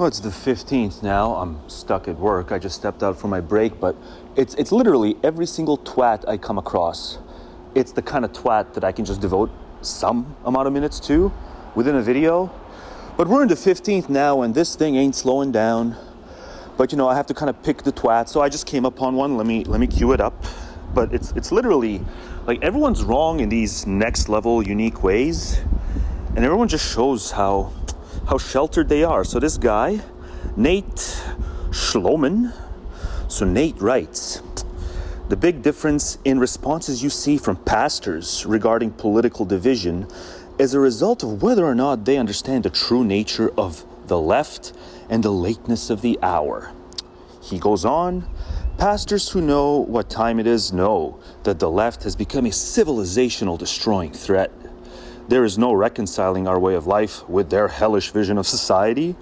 Well, it's the 15th now. I'm stuck at work. I just stepped out for my break, but it's literally every single twat I come across. It's the kind of twat that I can just devote some amount of minutes to within a video. But we're in the 15th now, and this thing ain't slowing down. But, you know, I have to kind of pick the twat, so I just came upon one. Let me cue it up. But it's literally, like, everyone's wrong in these next-level, unique ways. And everyone just shows how sheltered they are. So this guy, Nate Schloman, so Nate writes, the big difference in responses you see from pastors regarding political division is a result of whether or not they understand the true nature of the left and the lateness of the hour. He goes on, pastors who know what time it is know that the left has become a civilizational destroying threat. There is no reconciling our way of life with their hellish vision of society.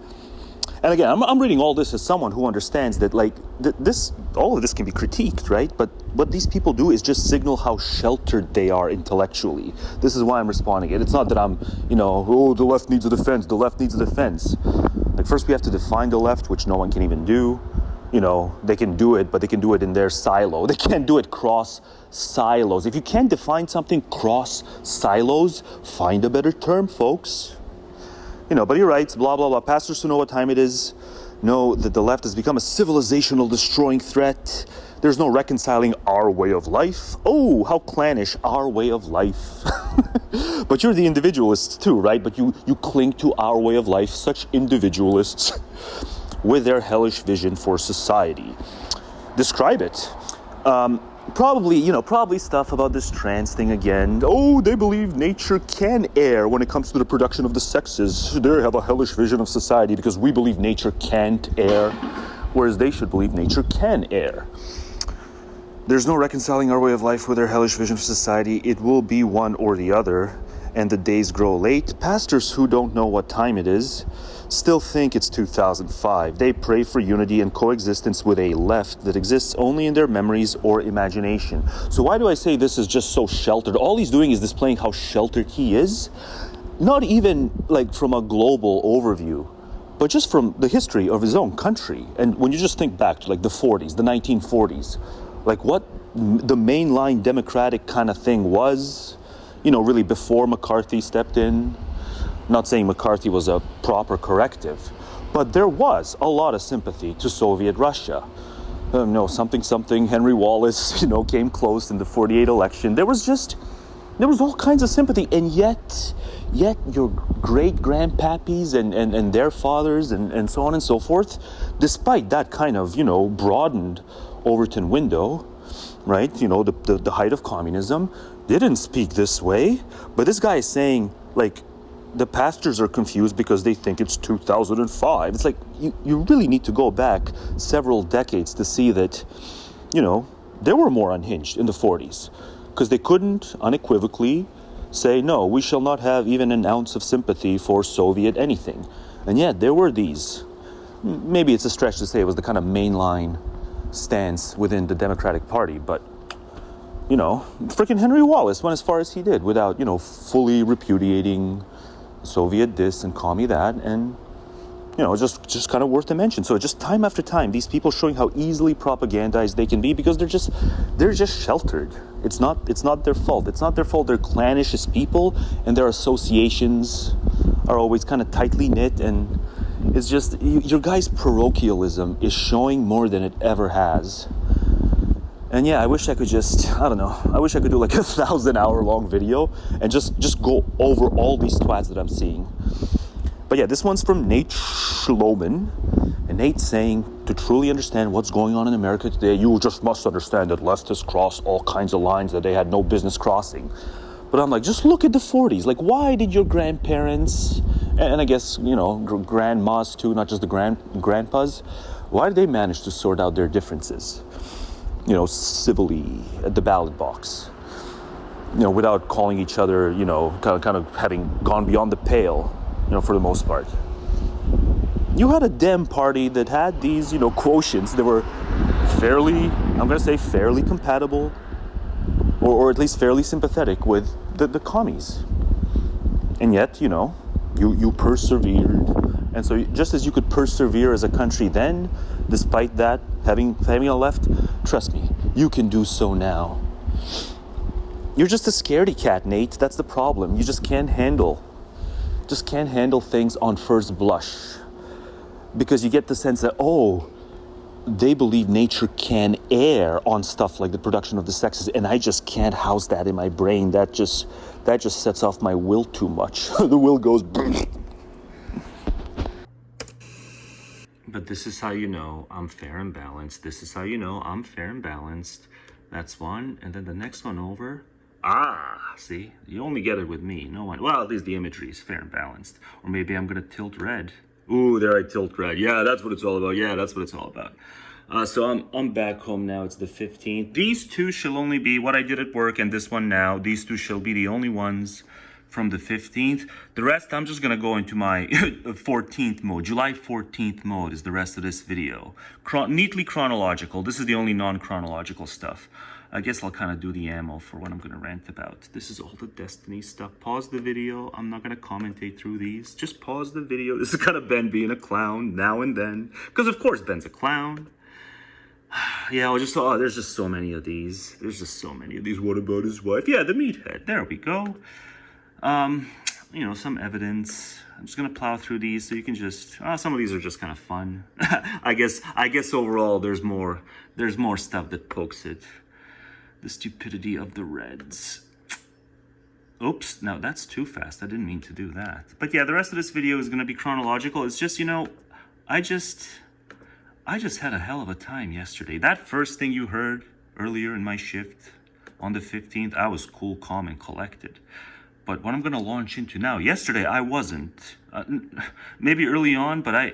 And again, I'm reading all this as someone who understands that, like, all of this can be critiqued, right? But what these people do is just signal how sheltered they are intellectually. This is why I'm responding. It's not that I'm, the left needs a defense, the left needs a defense. Like, first we have to define the left, which no one can even do. They can do it, but they can do it in their silo. They can't do it cross silos. If you can't define something cross silos, find a better term, folks. But he writes, blah, blah, blah. Pastors who know what time it is know that the left has become a civilizational destroying threat. There's no reconciling our way of life. Oh, how clannish, our way of life. But you're the individualists too, right? But you cling to our way of life, such individualists. With their hellish vision for society. Describe it. Probably stuff about this trans thing again. Oh, they believe nature can err when it comes to the production of the sexes. They have a hellish vision of society because we believe nature can't err, whereas they should believe nature can err. There's no reconciling our way of life with their hellish vision of society. It will be one or the other, and the days grow late. Pastors who don't know what time it is still think it's 2005. They pray for unity and coexistence with a left that exists only in their memories or imagination. So why do I say this is just so sheltered? All he's doing is displaying how sheltered he is. Not even like from a global overview, but just from the history of his own country. And when you just think back to like the 40s, the 1940s, like what the mainline democratic kind of thing was, really before McCarthy stepped in. Not saying McCarthy was a proper corrective, but there was a lot of sympathy to Soviet Russia. Something, Henry Wallace, came close in the 48 election. There was all kinds of sympathy, and yet your great-grandpappies and their fathers and so on and so forth, despite that kind of, broadened Overton window, right, the height of communism, they didn't speak this way. But this guy is saying, like, the pastors are confused because they think it's 2005. It's like, you really need to go back several decades to see that, they were more unhinged in the 40s because they couldn't unequivocally say, no, we shall not have even an ounce of sympathy for Soviet anything. And yet there were these, maybe it's a stretch to say it was the kind of mainline stance within the Democratic Party, but freaking Henry Wallace went as far as he did without, fully repudiating Soviet this and commie that, and just kind of worth a mention. So just time after time, these people showing how easily propagandized they can be because they're just sheltered. It's not their fault. It's not their fault. They're clannish as people, and their associations are always kind of tightly knit, and it's just your guy's parochialism is showing more than it ever has. And yeah, I wish I could I wish I could do like a 1,000-hour-long video and just go over all these twats that I'm seeing. But yeah, this one's from Nate Schloman. And Nate's saying, to truly understand what's going on in America today, you just must understand that leftists crossed all kinds of lines that they had no business crossing. But I'm like, just look at the 40s. Like, why did your grandparents, and I guess, grandmas too, not just the grandpas, why did they manage to sort out their differences? Civilly at the ballot box, without calling each other, kind of having gone beyond the pale, for the most part. You had a Dem party that had these, quotients that were fairly compatible, or at least fairly sympathetic with the commies. And yet, you persevered And so just as you could persevere as a country then, despite that, having a left, trust me, you can do so now. You're just a scaredy cat, Nate. That's the problem. You just can't handle things on first blush. Because you get the sense that, oh, they believe nature can err on stuff like the production of the sexes, and I just can't house that in my brain. That just sets off my will too much. The will goes... But this is how you know I'm fair and balanced. This is how you know I'm fair and balanced. That's one. And then the next one over. Ah, see? You only get it with me. No one. Well, at least the imagery is fair and balanced. Or maybe I'm going to tilt red. Ooh, there I tilt red. Yeah, that's what it's all about. Yeah, that's what it's all about. So I'm back home now. It's the 15th. These two shall only be what I did at work and this one now. These two shall be the only ones from the 15th. The rest, I'm just going to go into my 14th mode. July 14th mode is the rest of this video. Neatly chronological. This is the only non-chronological stuff. I guess I'll kind of do the ammo for what I'm going to rant about. This is all the Destiny stuff. Pause the video. I'm not going to commentate through these. Just pause the video. This is kind of Ben being a clown now and then. Because of course Ben's a clown. Yeah, there's just so many of these. There's just so many of these. What about his wife? Yeah, the meathead. There we go. You know, some evidence. I'm just gonna plow through these so you can just. Some of these are just kind of fun. I guess overall there's more stuff that pokes it. The stupidity of the Reds. Oops, no, that's too fast. I didn't mean to do that. But yeah, the rest of this video is gonna be chronological. It's just, you know, I just had a hell of a time yesterday. That first thing you heard earlier in my shift on the 15th, I was cool, calm, and collected. But what I'm going to launch into now, yesterday I wasn't. Maybe early on, but I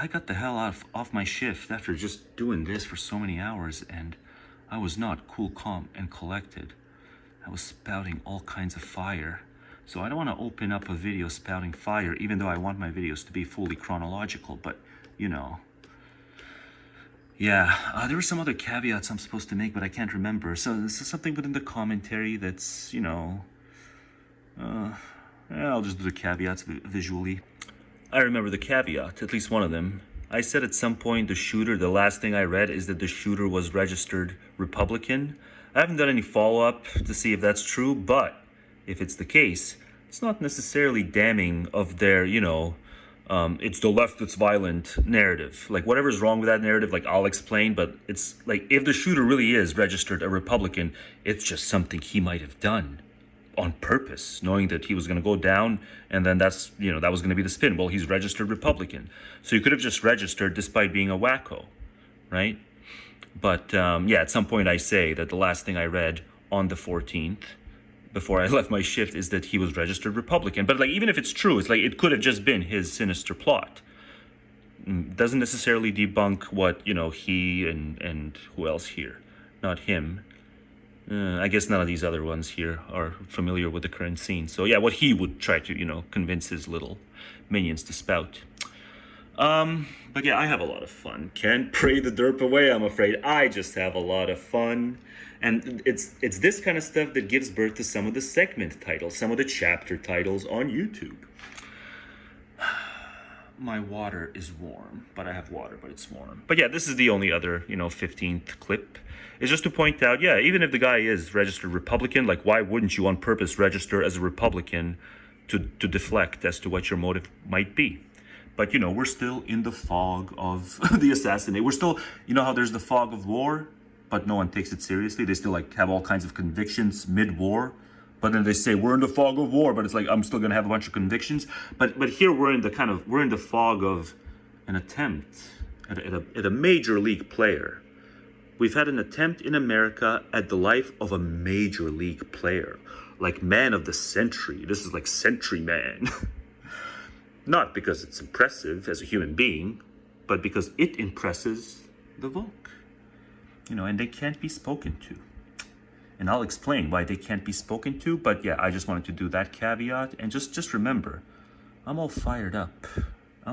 got the hell off my shift after just doing this for so many hours, and I was not cool, calm, and collected. I was spouting all kinds of fire. So I don't want to open up a video spouting fire, even though I want my videos to be fully chronological, but, you know. Yeah, there were some other caveats I'm supposed to make, but I can't remember. So this is something within the commentary that's, you know... yeah, I'll just do the caveats visually. I remember the caveat, at least one of them. I said at some point the last thing I read is that the shooter was registered Republican. I haven't done any follow-up to see if that's true, but if it's the case, it's not necessarily damning of their, you know, it's the left that's violent narrative. Like, whatever's wrong with that narrative, like, I'll explain, but it's like, if the shooter really is registered a Republican, it's just something he might have done on purpose, knowing that he was going to go down, and then that's, you know, that was going to be the spin. Well, he's registered Republican. So you could have just registered despite being a wacko, right? But, yeah, at some point I say that the last thing I read on the 14th, before I left my shift, is that he was registered Republican. But, like, even if it's true, it's like, it could have just been his sinister plot. Doesn't necessarily debunk what, you know, he and who else here? Not him. I guess none of these other ones here are familiar with the current scene. So yeah, what he would try to, you know, convince his little minions to spout. But yeah, I have a lot of fun. Can't pray the derp away, I'm afraid. I just have a lot of fun. And it's this kind of stuff that gives birth to some of the segment titles, some of the chapter titles on YouTube. My water is warm, but I have water, but it's warm. But yeah, this is the only other, you know, 15th clip. It's just to point out, yeah, even if the guy is registered Republican, like, why wouldn't you on purpose register as a Republican to deflect as to what your motive might be? But, you know, we're still in the fog of the assassination. We're still, you know how there's the fog of war, but no one takes it seriously. They still, like, have all kinds of convictions mid-war. But then they say, we're in the fog of war, but it's like, I'm still going to have a bunch of convictions. But here we're in the fog of an attempt at a major league player. We've had an attempt in America at the life of a major league player. Like man of the century. This is like century man. Not because it's impressive as a human being, but because it impresses the Volk. You know, and they can't be spoken to. And I'll explain why they can't be spoken to, but yeah, I just wanted to do that caveat. And just remember, I'm all fired up. I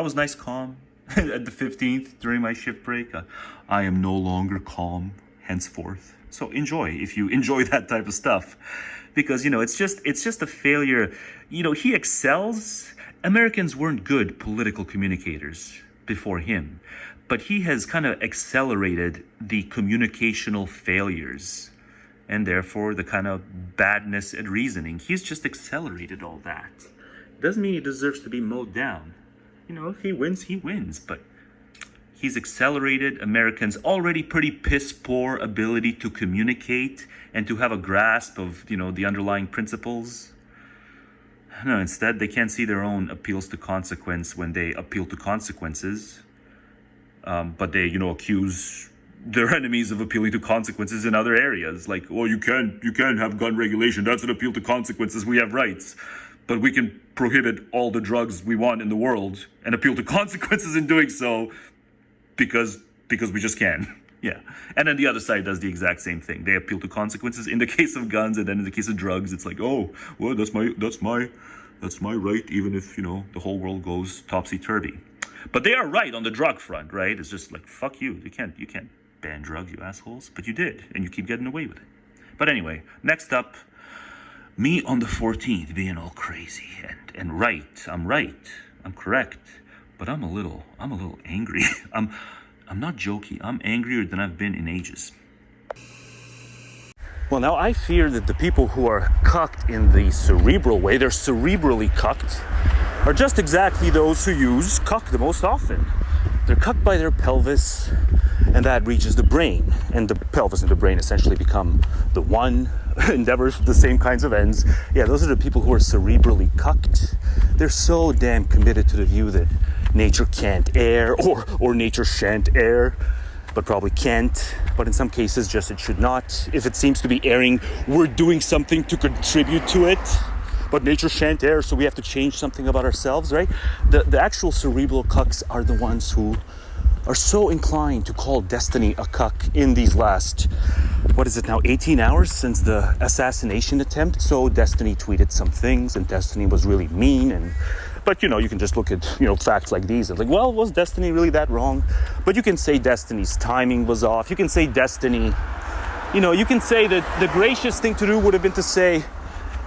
was nice calm at the 15th during my shift break. I am no longer calm henceforth. So enjoy, if you enjoy that type of stuff. because, it's just a failure. He excels. Americans weren't good political communicators before him, but he has kind of accelerated the communicational failures and therefore the kind of badness at reasoning. He's just accelerated all that. Doesn't mean he deserves to be mowed down. If he wins, he wins, but he's accelerated Americans' already pretty piss-poor ability to communicate and to have a grasp of, the underlying principles. No, instead, they can't see their own appeals to consequence when they appeal to consequences. But they, accuse their enemies of appealing to consequences in other areas. Like, you can't have gun regulation. That's an appeal to consequences. We have rights. But we can prohibit all the drugs we want in the world and appeal to consequences in doing so because we just can. Yeah. And then the other side does the exact same thing. They appeal to consequences in the case of guns, and then in the case of drugs, it's like, that's my right, even if, the whole world goes topsy-turvy. But they are right on the drug front, right? It's just like, fuck you. You can't ban drugs, you assholes. But you did, and you keep getting away with it. But anyway, next up, me on the 14th being all crazy and right. I'm right. I'm correct. But I'm a little angry. I'm not jokey. I'm angrier than I've been in ages. Well, now I fear that the people who are cucked in the cerebral way, they're cerebrally cucked, are just exactly those who use cuck the most often. They're cucked by their pelvis, and that reaches the brain. And the pelvis and the brain essentially become the one, endeavor for the same kinds of ends. Yeah, those are the people who are cerebrally cucked. They're so damn committed to the view that nature can't err, or nature shan't err, but probably can't. But in some cases, just it should not. If it seems to be erring, we're doing something to contribute to it. But nature shan't err, so we have to change something about ourselves, right? The actual cerebral cucks are the ones who are so inclined to call destiny a cuck in these last, 18 hours since the assassination attempt. So Destiny tweeted some things, and Destiny was really mean, but you can just look at, facts like these and was Destiny really that wrong? But you can say Destiny's timing was off. You can say Destiny, you can say that the gracious thing to do would have been to say,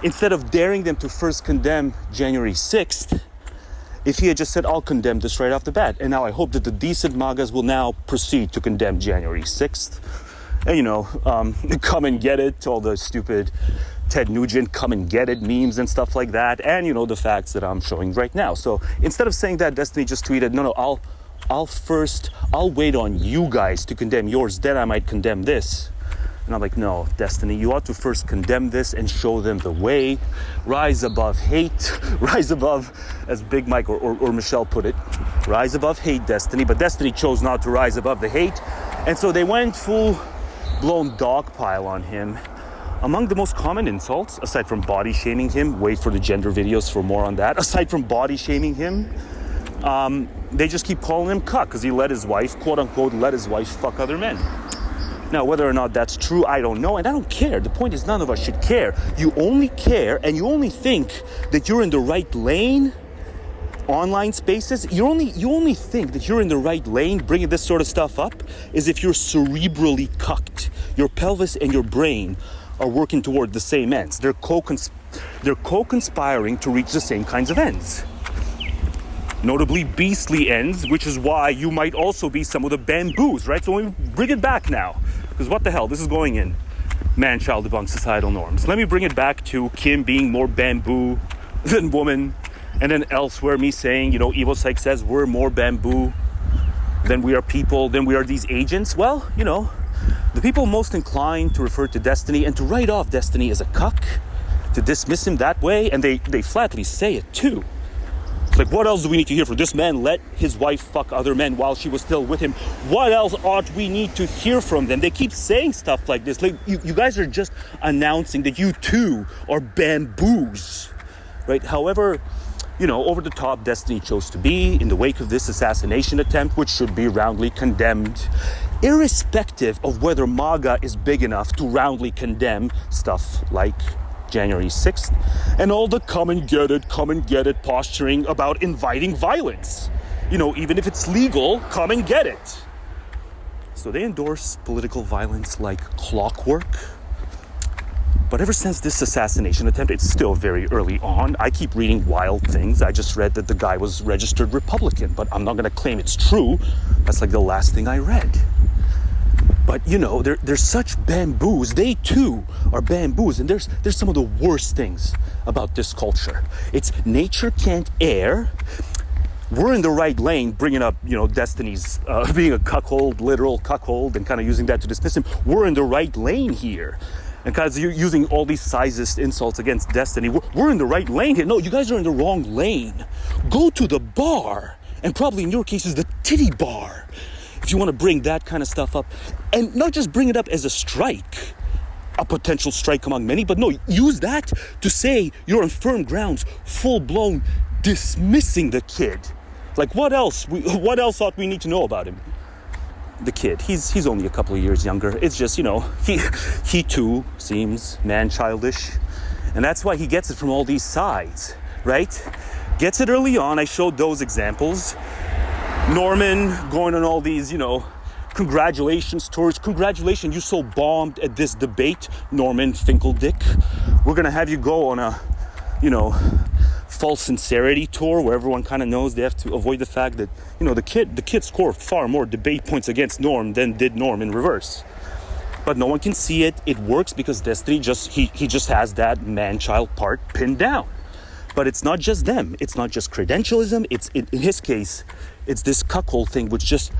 instead of daring them to first condemn January 6th, if he had just said, I'll condemn this right off the bat. And now I hope that the decent MAGAs will now proceed to condemn January 6th. And, come and get it, all the stupid Ted Nugent come and get it memes and stuff like that. And, the facts that I'm showing right now. So instead of saying that, Destiny just tweeted, no, I'll wait on you guys to condemn yours, then I might condemn this. And I'm like, no, Destiny, you ought to first condemn this and show them the way. Rise above hate. Rise above, as Big Mike or Michelle put it, rise above hate, Destiny. But Destiny chose not to rise above the hate. And so they went full-blown dogpile on him. Among the most common insults, aside from body shaming him, wait for the gender videos for more on that. Aside from body shaming him, they just keep calling him cuck because he let his wife, quote unquote, let his wife fuck other men. Now, whether or not that's true, I don't know, and I don't care. The point is none of us should care. You only care and you only think that you're in the right lane, online spaces. You only think that you're in the right lane bringing this sort of stuff up is if you're cerebrally cucked. Your pelvis and your brain are working toward the same ends. They're co-conspiring to reach the same kinds of ends. Notably beastly ends, which is why you might also be some of the bamboos, right? So let me bring it back now, because what the hell, this is going in man-child debunk societal norms. Let me bring it back to Kim being more bamboo than woman, and then elsewhere me saying, Evil Psych says we're more bamboo than we are people, than we are these agents. Well, the people most inclined to refer to Destiny and to write off Destiny as a cuck, to dismiss him that way, and they flatly say it too. Like, what else do we need to hear from this man? Let his wife fuck other men while she was still with him. What else ought we need to hear from them? They keep saying stuff like this. Like, you guys are just announcing that you too are bamboos, right? However, over the top Destiny chose to be in the wake of this assassination attempt, which should be roundly condemned, irrespective of whether MAGA is big enough to roundly condemn stuff like January 6th, and all the come and get it posturing about inviting violence. Even if it's legal, come and get it. So they endorse political violence like clockwork. But ever since this assassination attempt, it's still very early on. I keep reading wild things. I just read that the guy was registered Republican, but I'm not going to claim it's true. That's like the last thing I read. But you know, they're such bamboos. They too are bamboos. And there's some of the worst things about this culture. It's nature can't err. We're in the right lane, bringing up, you know, Destiny's being a cuckold, literal cuckold, and kind of using that to dismiss him. We're in the right lane here. And because you're using all these sizist insults against Destiny, we're in the right lane here. No, you guys are in the wrong lane. Go to the bar, and probably in your case is the titty bar, if you want to bring that kind of stuff up. And not just bring it up as a strike, a potential strike among many, but no, use that to say you're on firm grounds, full-blown dismissing the kid. Like, what else ought we need to know about him? The kid, he's only a couple of years younger. It's just, you know, he too seems man-childish. And that's why he gets it from all these sides, right? Gets it early on. I showed those examples. Norman going on all these, you know, congratulations tours. Congratulations, you so bombed at this debate, Norman Finkeldick. We're going to have you go on a, you know, false sincerity tour where everyone kind of knows they have to avoid the fact that, you know, the kid scored far more debate points against Norm than did Norm in reverse. But no one can see it. It works because Destiny he just has that man-child part pinned down. But it's not just them. It's not just credentialism. It's in his case, it's this cuckold thing, which just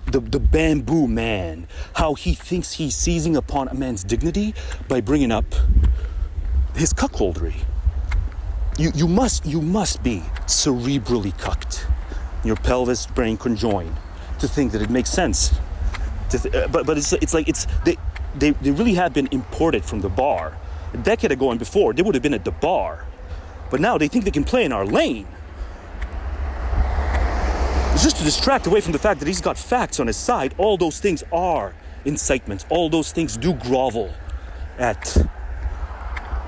the bamboo man, how he thinks he's seizing upon a man's dignity by bringing up his cuckoldry. You must be cerebrally cucked, your pelvis brain conjoined, to think that it makes sense. But they really have been imported from the bar. A decade ago and before, they would have been at the bar, but now they think they can play in our lane. It's just to distract away from the fact that he's got facts on his side. All those things are incitements. All those things do grovel at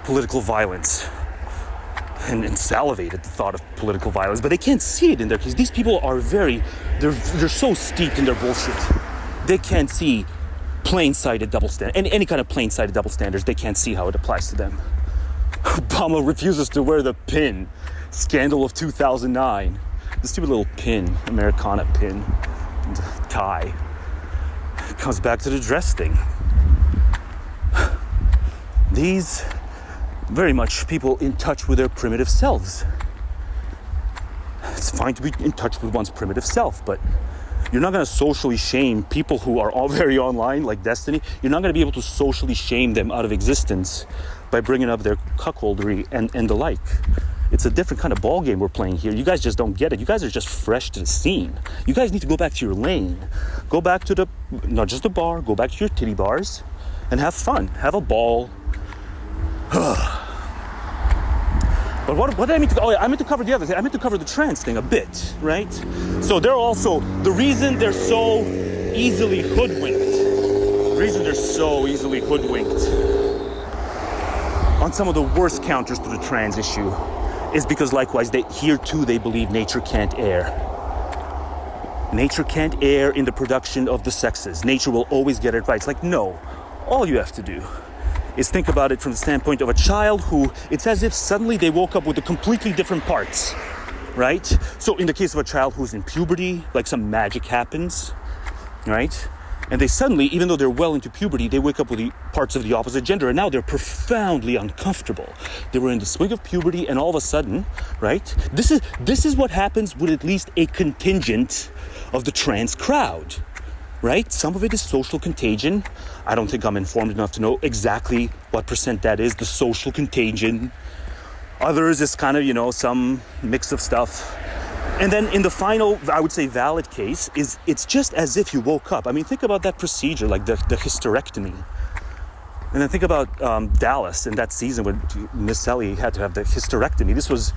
political violence. And salivate at the thought of political violence, but they can't see it in their case. These people are they're so steeped in their bullshit. They can't see plain-sighted double standards, and any kind of plain-sighted double standards. They can't see how it applies to them. Obama refuses to wear the pin. Scandal of 2009. The stupid little pin, Americana pin, and tie. Comes back to the dress thing. These very much people in touch with their primitive selves. It's fine to be in touch with one's primitive self, but you're not going to socially shame people who are all very online, like Destiny. You're not going to be able to socially shame them out of existence by bringing up their cuckoldry and the like. It's a different kind of ball game we're playing here. You guys just don't get it. You guys are just fresh to the scene. You guys need to go back to your lane. Go back to not just the bar, go back to your titty bars and have fun. Have a ball. But what did I mean to... Oh, yeah, I meant to cover the other thing. I meant to cover the trans thing a bit, right? So they're also... The reason they're so easily hoodwinked on some of the worst counters to the trans issue is because, likewise, here too they believe nature can't err. Nature can't err in the production of the sexes. Nature will always get it right. It's like, no. All you have to do is think about it from the standpoint of a child who, it's as if suddenly they woke up with the completely different parts, right? So in the case of a child who's in puberty, like some magic happens, right? And they suddenly, even though they're well into puberty, they wake up with the parts of the opposite gender, and now they're profoundly uncomfortable. They were in the swing of puberty, and all of a sudden, right? This is what happens with at least a contingent of the trans crowd. Right? Some of it is social contagion. I don't think I'm informed enough to know exactly what % that is, the social contagion. Others is kind of, you know, some mix of stuff. And then in the final, I would say valid case, it's just as if you woke up. I mean, think about that procedure, like the hysterectomy. And then think about Dallas in that season when Miss Sally had to have the hysterectomy. This was,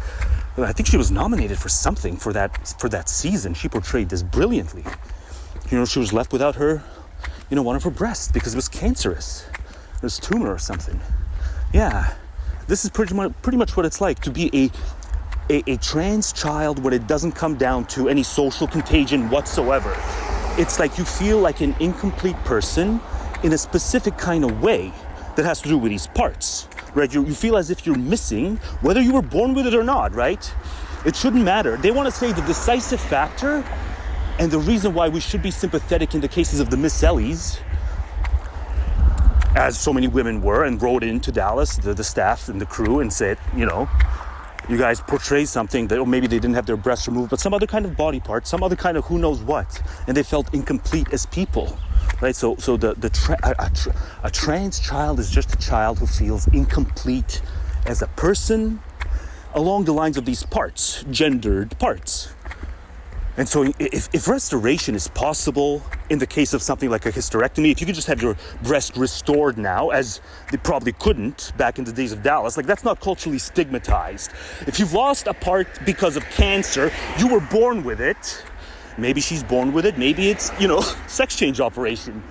I think she was nominated for something for that season. She portrayed this brilliantly. You know, she was left without her, you know, one of her breasts because it was cancerous. It was tumor or something. Yeah, this is pretty much what it's like to be a trans child when it doesn't come down to any social contagion whatsoever. It's like you feel like an incomplete person in a specific kind of way that has to do with these parts, right? You feel as if you're missing, whether you were born with it or not, right? It shouldn't matter. They want to say the decisive factor and the reason why we should be sympathetic in the cases of the Miss Ellies, as so many women were, and wrote into Dallas, the staff and the crew, and said, you know, you guys portray something that, or maybe they didn't have their breasts removed, but some other kind of body part, some other kind of who knows what, and they felt incomplete as people, right? So a trans child is just a child who feels incomplete as a person along the lines of these parts, gendered parts. And so if restoration is possible in the case of something like a hysterectomy, if you could just have your breast restored now, as they probably couldn't back in the days of Dallas, like that's not culturally stigmatized. If you've lost a part because of cancer, you were born with it. Maybe she's born with it. Maybe it's, you know, sex change operation.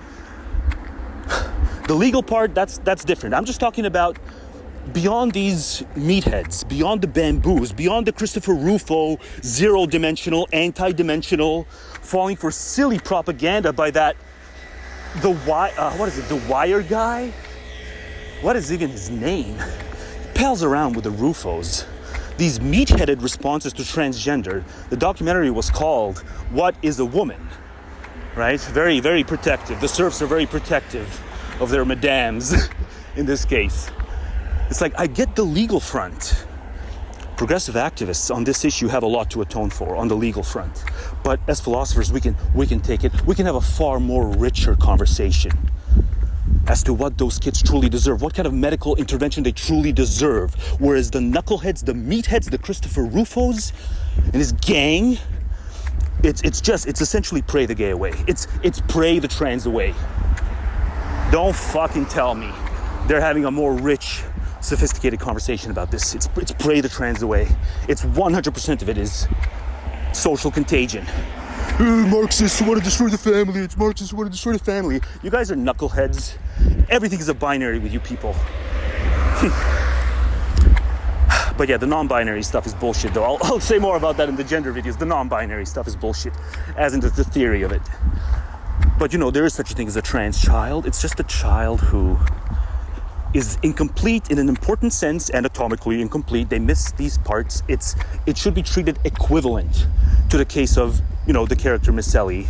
The legal part, that's different. I'm just talking about beyond these meatheads, beyond the bamboos, beyond the Christopher Rufo, zero-dimensional, anti-dimensional, falling for silly propaganda by that, the Wire guy? What is even his name? He pals around with the Rufos. These meat-headed responses to transgender. The documentary was called What is a Woman? Right? Very, very protective. The serfs are very protective of their madams in this case. It's like, I get the legal front. Progressive activists on this issue have a lot to atone for on the legal front. But as philosophers, we can take it. We can have a far more richer conversation as to what those kids truly deserve, what kind of medical intervention they truly deserve. Whereas the knuckleheads, the meatheads, the Christopher Rufos and his gang, it's essentially pray the gay away. It's pray the trans away. Don't fucking tell me they're having a more rich, sophisticated conversation about this. It's pray the trans away. It's 100% of it is social contagion. Marxists want to destroy the family. It's Marxists who want to destroy the family. You guys are knuckleheads. Everything is a binary with you people. But yeah, the non-binary stuff is bullshit though. I'll say more about that in the gender videos. The non-binary stuff is bullshit, as in the theory of it. But you know, there is such a thing as a trans child. It's just a child who is incomplete in an important sense, anatomically incomplete. They miss these parts. It should be treated equivalent to the case of, you know, the character Miss Ellie,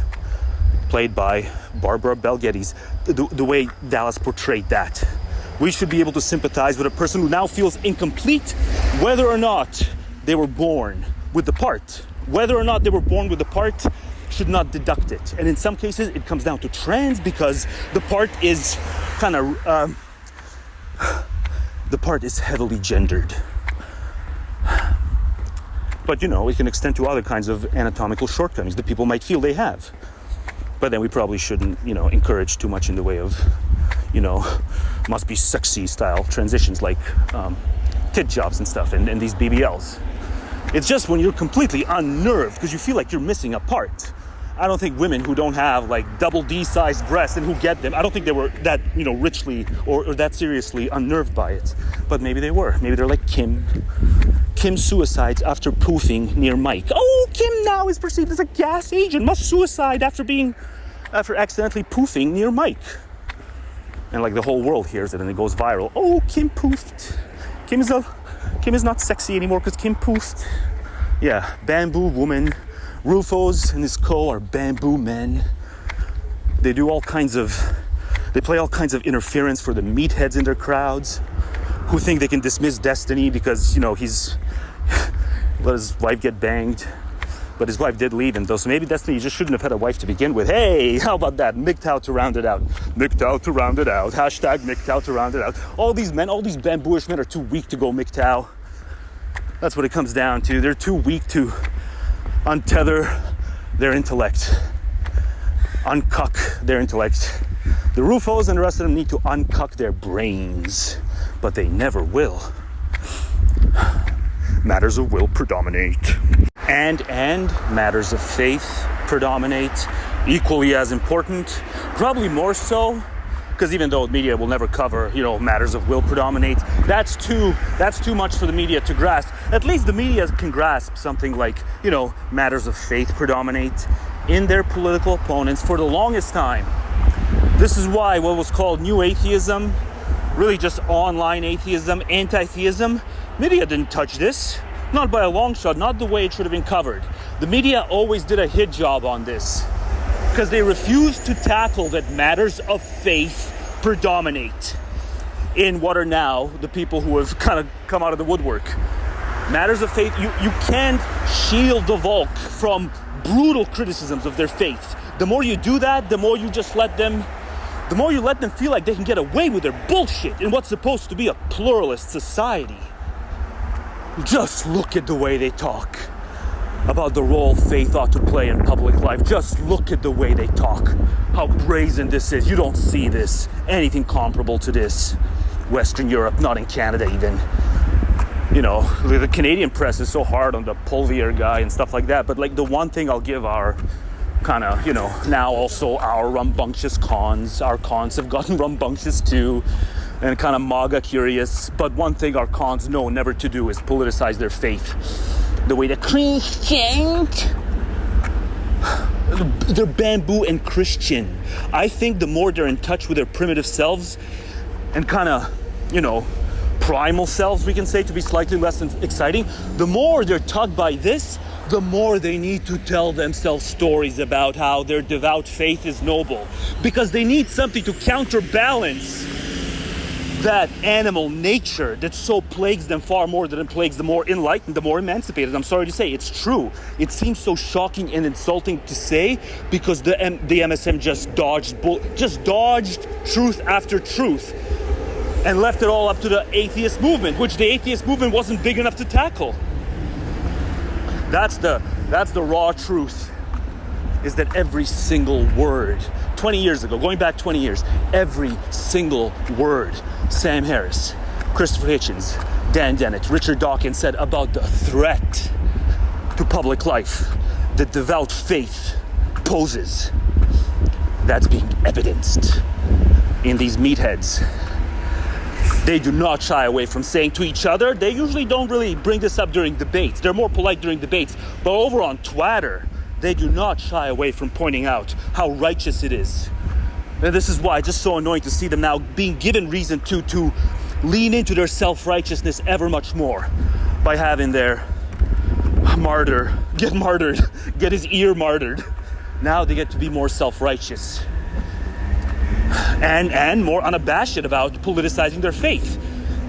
played by Barbara Bel Geddes, the way Dallas portrayed that. We should be able to sympathize with a person who now feels incomplete, whether or not they were born with the part. Whether or not they were born with the part should not deduct it. And in some cases, it comes down to trans because the part is kind of, the part is heavily gendered. But you know, it can extend to other kinds of anatomical shortcomings that people might feel they have. But then we probably shouldn't, you know, encourage too much in the way of, you know, must be sexy style transitions like tit jobs and stuff and these BBLs. It's just when you're completely unnerved because you feel like you're missing a part. I don't think women who don't have like double D-sized breasts and who get them, I don't think they were that, you know, richly or that seriously unnerved by it. But maybe they were. Maybe they're like Kim. Kim suicides after poofing near Mike. Oh, Kim now is perceived as a gas agent, must suicide after accidentally poofing near Mike. And like the whole world hears it and it goes viral. Oh, Kim poofed. Kim is not sexy anymore because Kim poofed. Yeah, bamboo woman. Rufos and his co are bamboo men. They play all kinds of interference for the meatheads in their crowds who think they can dismiss Destiny because, you know, he's let his wife get banged. But his wife did leave him though, so maybe Destiny just shouldn't have had a wife to begin with. Hey, how about that? MGTOW to round it out. MGTOW to round it out. Hashtag MGTOW to round it out. All these bambooish men are too weak to go MGTOW. That's what it comes down to. They're too weak to untether their intellect, uncuck their intellect. The Rufos and the rest of them need to uncuck their brains, but they never will. Matters of will predominate. And matters of faith predominate, equally as important, probably more so, because even though media will never cover, you know, matters of will predominate, that's too much for the media to grasp. At least the media can grasp something like, you know, matters of faith predominate in their political opponents for the longest time. This is why what was called New Atheism really just online atheism, anti-theism. Media didn't touch this. Not by a long shot, not the way it should have been covered. The media always did a hit job on this because they refused to tackle that matters of faith predominate in what are now the people who have kind of come out of the woodwork. Matters of faith, you can't shield the Volk from brutal criticisms of their faith. The more you do that, the more you let them feel like they can get away with their bullshit in what's supposed to be a pluralist society. Just look at the way they talk about the role faith ought to play in public life. Just look at the way they talk. How brazen this is. You don't see this. Anything comparable to this. Western Europe, not in Canada even. You know, the Canadian press is so hard on the Polvier guy and stuff like that. But like the one thing I'll give our kind of, you know, now also our rambunctious cons. Our cons have gotten rambunctious too. And kind of MAGA curious. But one thing our cons know never to do is politicize their faith. The way the Christians, they're bamboo and Christian. I think the more they're in touch with their primitive selves and kind of, you know, primal selves, we can say, to be slightly less exciting, the more they're tugged by this, the more they need to tell themselves stories about how their devout faith is noble. Because they need something to counterbalance that animal nature that so plagues them far more than it plagues the more enlightened, the more emancipated. I'm sorry to say, it's true. It seems so shocking and insulting to say because the MSM just dodged truth after truth and left it all up to the atheist movement, which the atheist movement wasn't big enough to tackle. That's the raw truth, is that every single word, 20 years ago, going back 20 years, every single word Sam Harris, Christopher Hitchens, Dan Dennett, Richard Dawkins said about the threat to public life that devout faith poses, that's being evidenced in these meatheads. They do not shy away from saying to each other, they usually don't really bring this up during debates. They're more polite during debates. But over on Twitter, they do not shy away from pointing out how righteous it is. And this is why it's just so annoying to see them now being given reason to lean into their self-righteousness ever much more by having their get his ear martyred. Now they get to be more self-righteous and more unabashed about politicizing their faith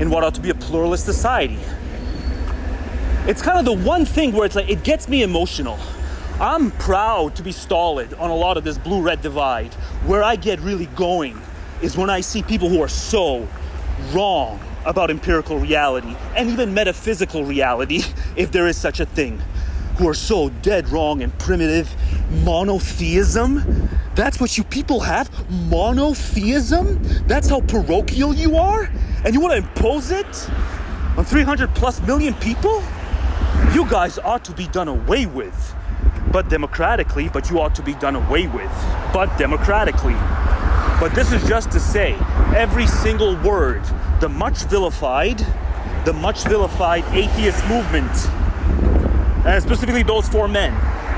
in what ought to be a pluralist society. It's kind of the one thing where it's like, it gets me emotional. I'm proud to be stolid on a lot of this blue-red divide. Where I get really going is when I see people who are so wrong about empirical reality and even metaphysical reality, if there is such a thing, who are so dead wrong and primitive. Monotheism? That's what you people have? Monotheism? That's how parochial you are? And you want to impose it on 300 plus million people? You guys ought to be done away with. But democratically, but you ought to be done away with. But democratically. But this is just to say, every single word, the much vilified atheist movement, and specifically those four men,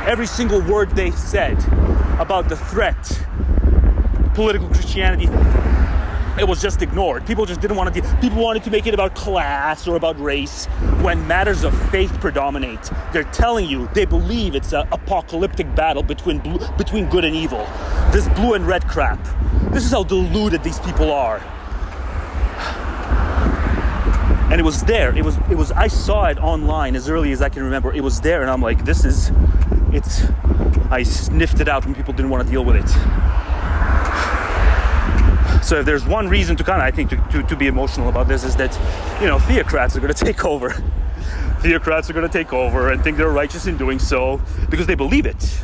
every single word they said about the threat, political Christianity, it was just ignored. People just didn't want to. People wanted to make it about class or about race when matters of faith predominate. They're telling you they believe it's an apocalyptic battle between good and evil. This blue and red crap. This is how deluded these people are. And it was there. It was. I saw it online as early as I can remember. It was there, and I'm like, I sniffed it out when people didn't want to deal with it. So if there's one reason to kind of, I think, to be emotional about this is that, you know, theocrats are going to take over. Theocrats are going to take over and think they're righteous in doing so because they believe it.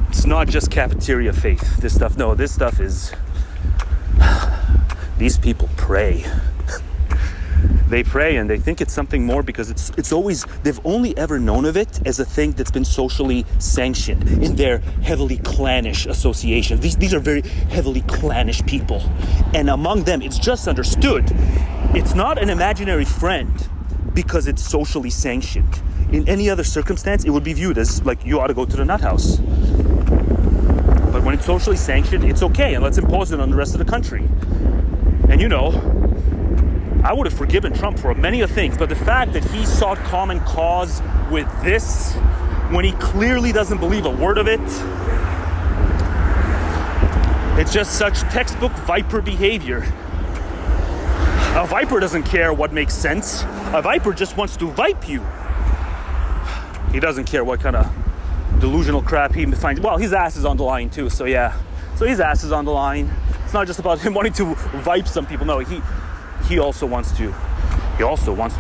It's not just cafeteria faith, this stuff. No, this stuff is, these people pray. They pray and they think it's something more because it's always, they've only ever known of it as a thing that's been socially sanctioned in their heavily clannish associations. These are very heavily clannish people. And among them, it's just understood. It's not an imaginary friend because it's socially sanctioned. In any other circumstance, it would be viewed as like, you ought to go to the nut house. But when it's socially sanctioned, it's okay, and let's impose it on the rest of the country. And I would have forgiven Trump for many of things, but the fact that he sought common cause with this, when he clearly doesn't believe a word of it, it's just such textbook Viper behavior. A Viper doesn't care what makes sense. A Viper just wants to vipe you. He doesn't care what kind of delusional crap he finds. Well, his ass is on the line too, so yeah. So his ass is on the line. It's not just about him wanting to vipe some people. No, he also wants to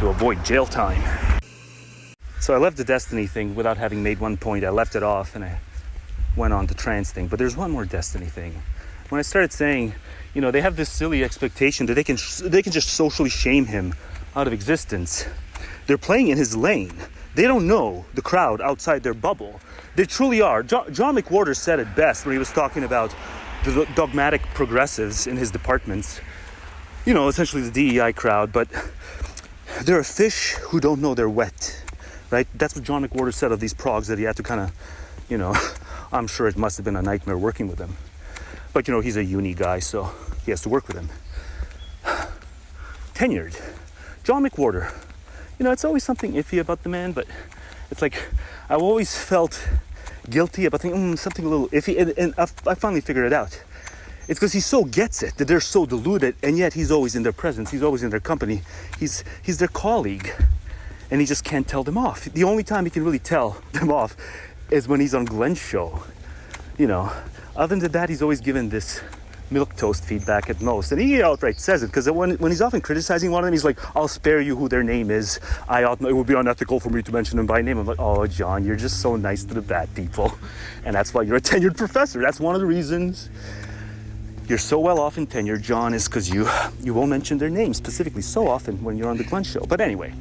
avoid jail time. So I left the Destiny thing without having made one point. I left it off and I went on to trans thing. But there's one more Destiny thing. When I started saying, they have this silly expectation that they can just socially shame him out of existence. They're playing in his lane. They don't know the crowd outside their bubble. They truly are. John McWhorter said it best when he was talking about the dogmatic progressives in his departments. Essentially the DEI crowd, but there are fish who don't know they're wet, right? That's what John McWhorter said of these progs that he had to kind of, I'm sure it must have been a nightmare working with them. But, he's a uni guy, so he has to work with him. Tenured. John McWhorter. It's always something iffy about the man, but it's like I've always felt guilty about thinking, something a little iffy, and I finally figured it out. It's because he so gets it that they're so deluded, and yet he's always in their presence, he's always in their company, he's their colleague, and he just can't tell them off. The only time he can really tell them off is when he's on Glenn's show. Other than that, he's always given this milquetoast feedback at most, and he outright says it, because when he's often criticizing one of them, he's like, I'll spare you who their name is. It would be unethical for me to mention them by name. I'm like, oh, John, you're just so nice to the bad people, and that's why you're a tenured professor. That's one of the reasons you're so well off in tenure, John, is because you won't mention their names specifically so often when you're on the Glenn show. But anyway,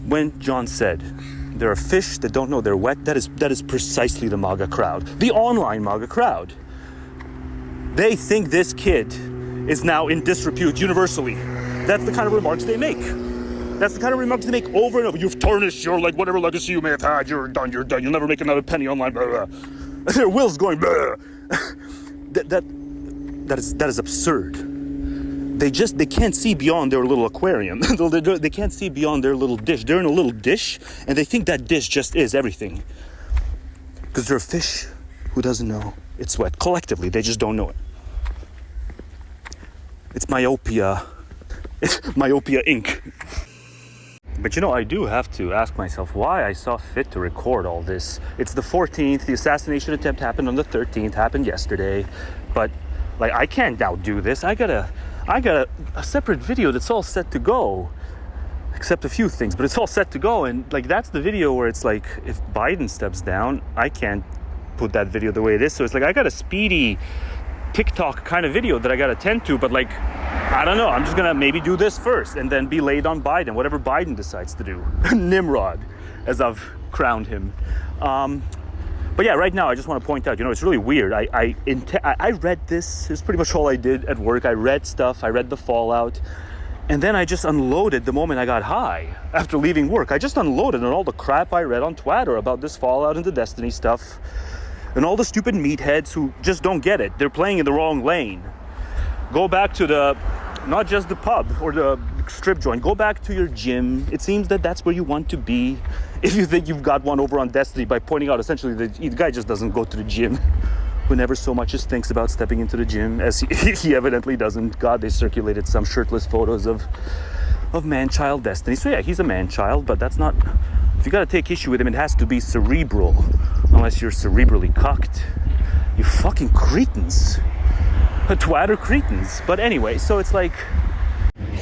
when John said there are fish that don't know they're wet, that is precisely the MAGA crowd, the online MAGA crowd. They think this kid is now in disrepute universally. That's the kind of remarks they make. That's the kind of remarks they make over and over. You've tarnished your, whatever legacy you may have had. You're done. You'll never make another penny online. Blah, blah. Their will's going, blah. That is absurd. They can't see beyond their little aquarium. They can't see beyond their little dish. They're in a little dish, and they think that dish just is everything. Because they're a fish who doesn't know it's wet. Collectively, they just don't know it. It's myopia. It's myopia Inc. But I do have to ask myself why I saw fit to record all this. It's the 14th. The assassination attempt happened on the 13th. Happened yesterday. But I can't now do this. I got a separate video that's all set to go, except a few things, but it's all set to go. And that's the video where it's like, if Biden steps down, I can't put that video the way it is. So it's like I got a speedy TikTok kind of video that I got to tend to, but I don't know. I'm just gonna maybe do this first and then be laid on Biden, whatever Biden decides to do. Nimrod, as I've crowned him. But yeah, right now I just want to point out, it's really weird. I read this. It's pretty much all I did at work. I read stuff. I read the fallout. And then I just unloaded the moment I got high after leaving work. I just unloaded on all the crap I read on Twitter about this fallout and the Destiny stuff. And all the stupid meatheads who just don't get it. They're playing in the wrong lane. Go back to not just the pub or the strip joint. Go back to your gym. It seems that that's where you want to be. If you think you've got one over on Destiny by pointing out essentially the guy just doesn't go to the gym, who never so much as thinks about stepping into the gym, as he evidently doesn't. God, they circulated some shirtless photos of man-child Destiny. So yeah, he's a man-child, but that's not... If you gotta take issue with him, it has to be cerebral, unless you're cerebrally cucked. You fucking cretins. Twatter cretins. But anyway, so it's like...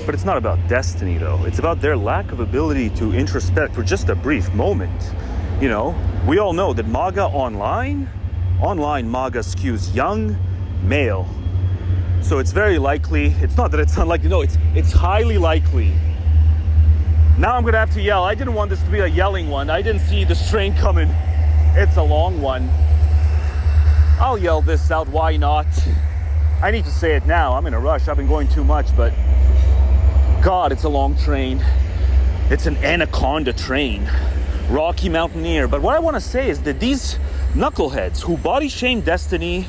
But it's not about Destiny, though. It's about their lack of ability to introspect for just a brief moment. We all know that MAGA online MAGA skews young, male. So it's very likely, it's not that it's unlikely, no, it's highly likely. Now I'm gonna have to yell. I didn't want this to be a yelling one. I didn't see this train coming. It's a long one. I'll yell this out, why not? I need to say it now. I'm in a rush. I've been going too much, but God, it's a long train. It's an anaconda train. Rocky Mountaineer. But what I want to say is that these knuckleheads who body shame Destiny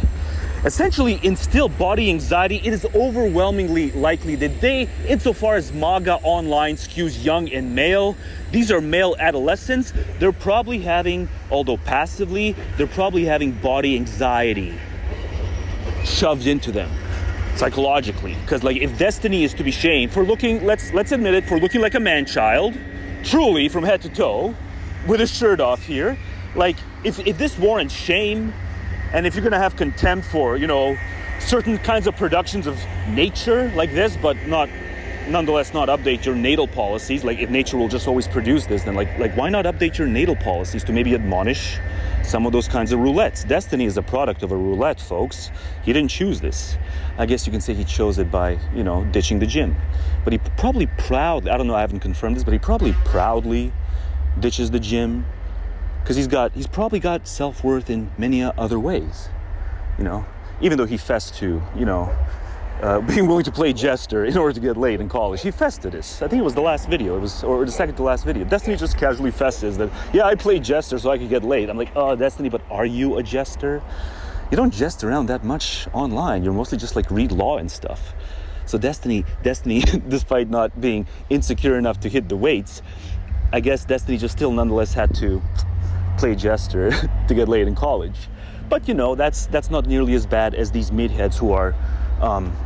essentially instill body anxiety, it is overwhelmingly likely that they, insofar as MAGA online skews young and male, these are male adolescents, they're probably having, although passively, they're probably having body anxiety shoved into them psychologically. Because like if destiny is to be shamed for looking, let's admit it, for looking like a man-child, truly from head to toe, with his shirt off here, like if this warrants shame, and if you're gonna have contempt for, you know, certain kinds of productions of nature like this, but nonetheless not update your natal policies, like if nature will just always produce this, then like why not update your natal policies to maybe admonish some of those kinds of roulettes? Destiny is a product of a roulette, folks. He didn't choose this. I guess you can say he chose it by, you know, ditching the gym. But he probably proudly, I don't know, I haven't confirmed this, but he probably proudly ditches the gym, because he's probably got self-worth in many other ways, you know, even though he fessed to, you know, being willing to play jester in order to get laid in college. He fessed to this. I think it was the last video, or the second to last video. Destiny just casually fesses that, yeah, I played jester so I could get laid. I'm like, oh, Destiny, but are you a jester? You don't jest around that much online. You're mostly just like read law and stuff. So Destiny, despite not being insecure enough to hit the weights, I guess Destiny just still nonetheless had to play jester to get laid in college. But you know, that's not nearly as bad as these meatheads who are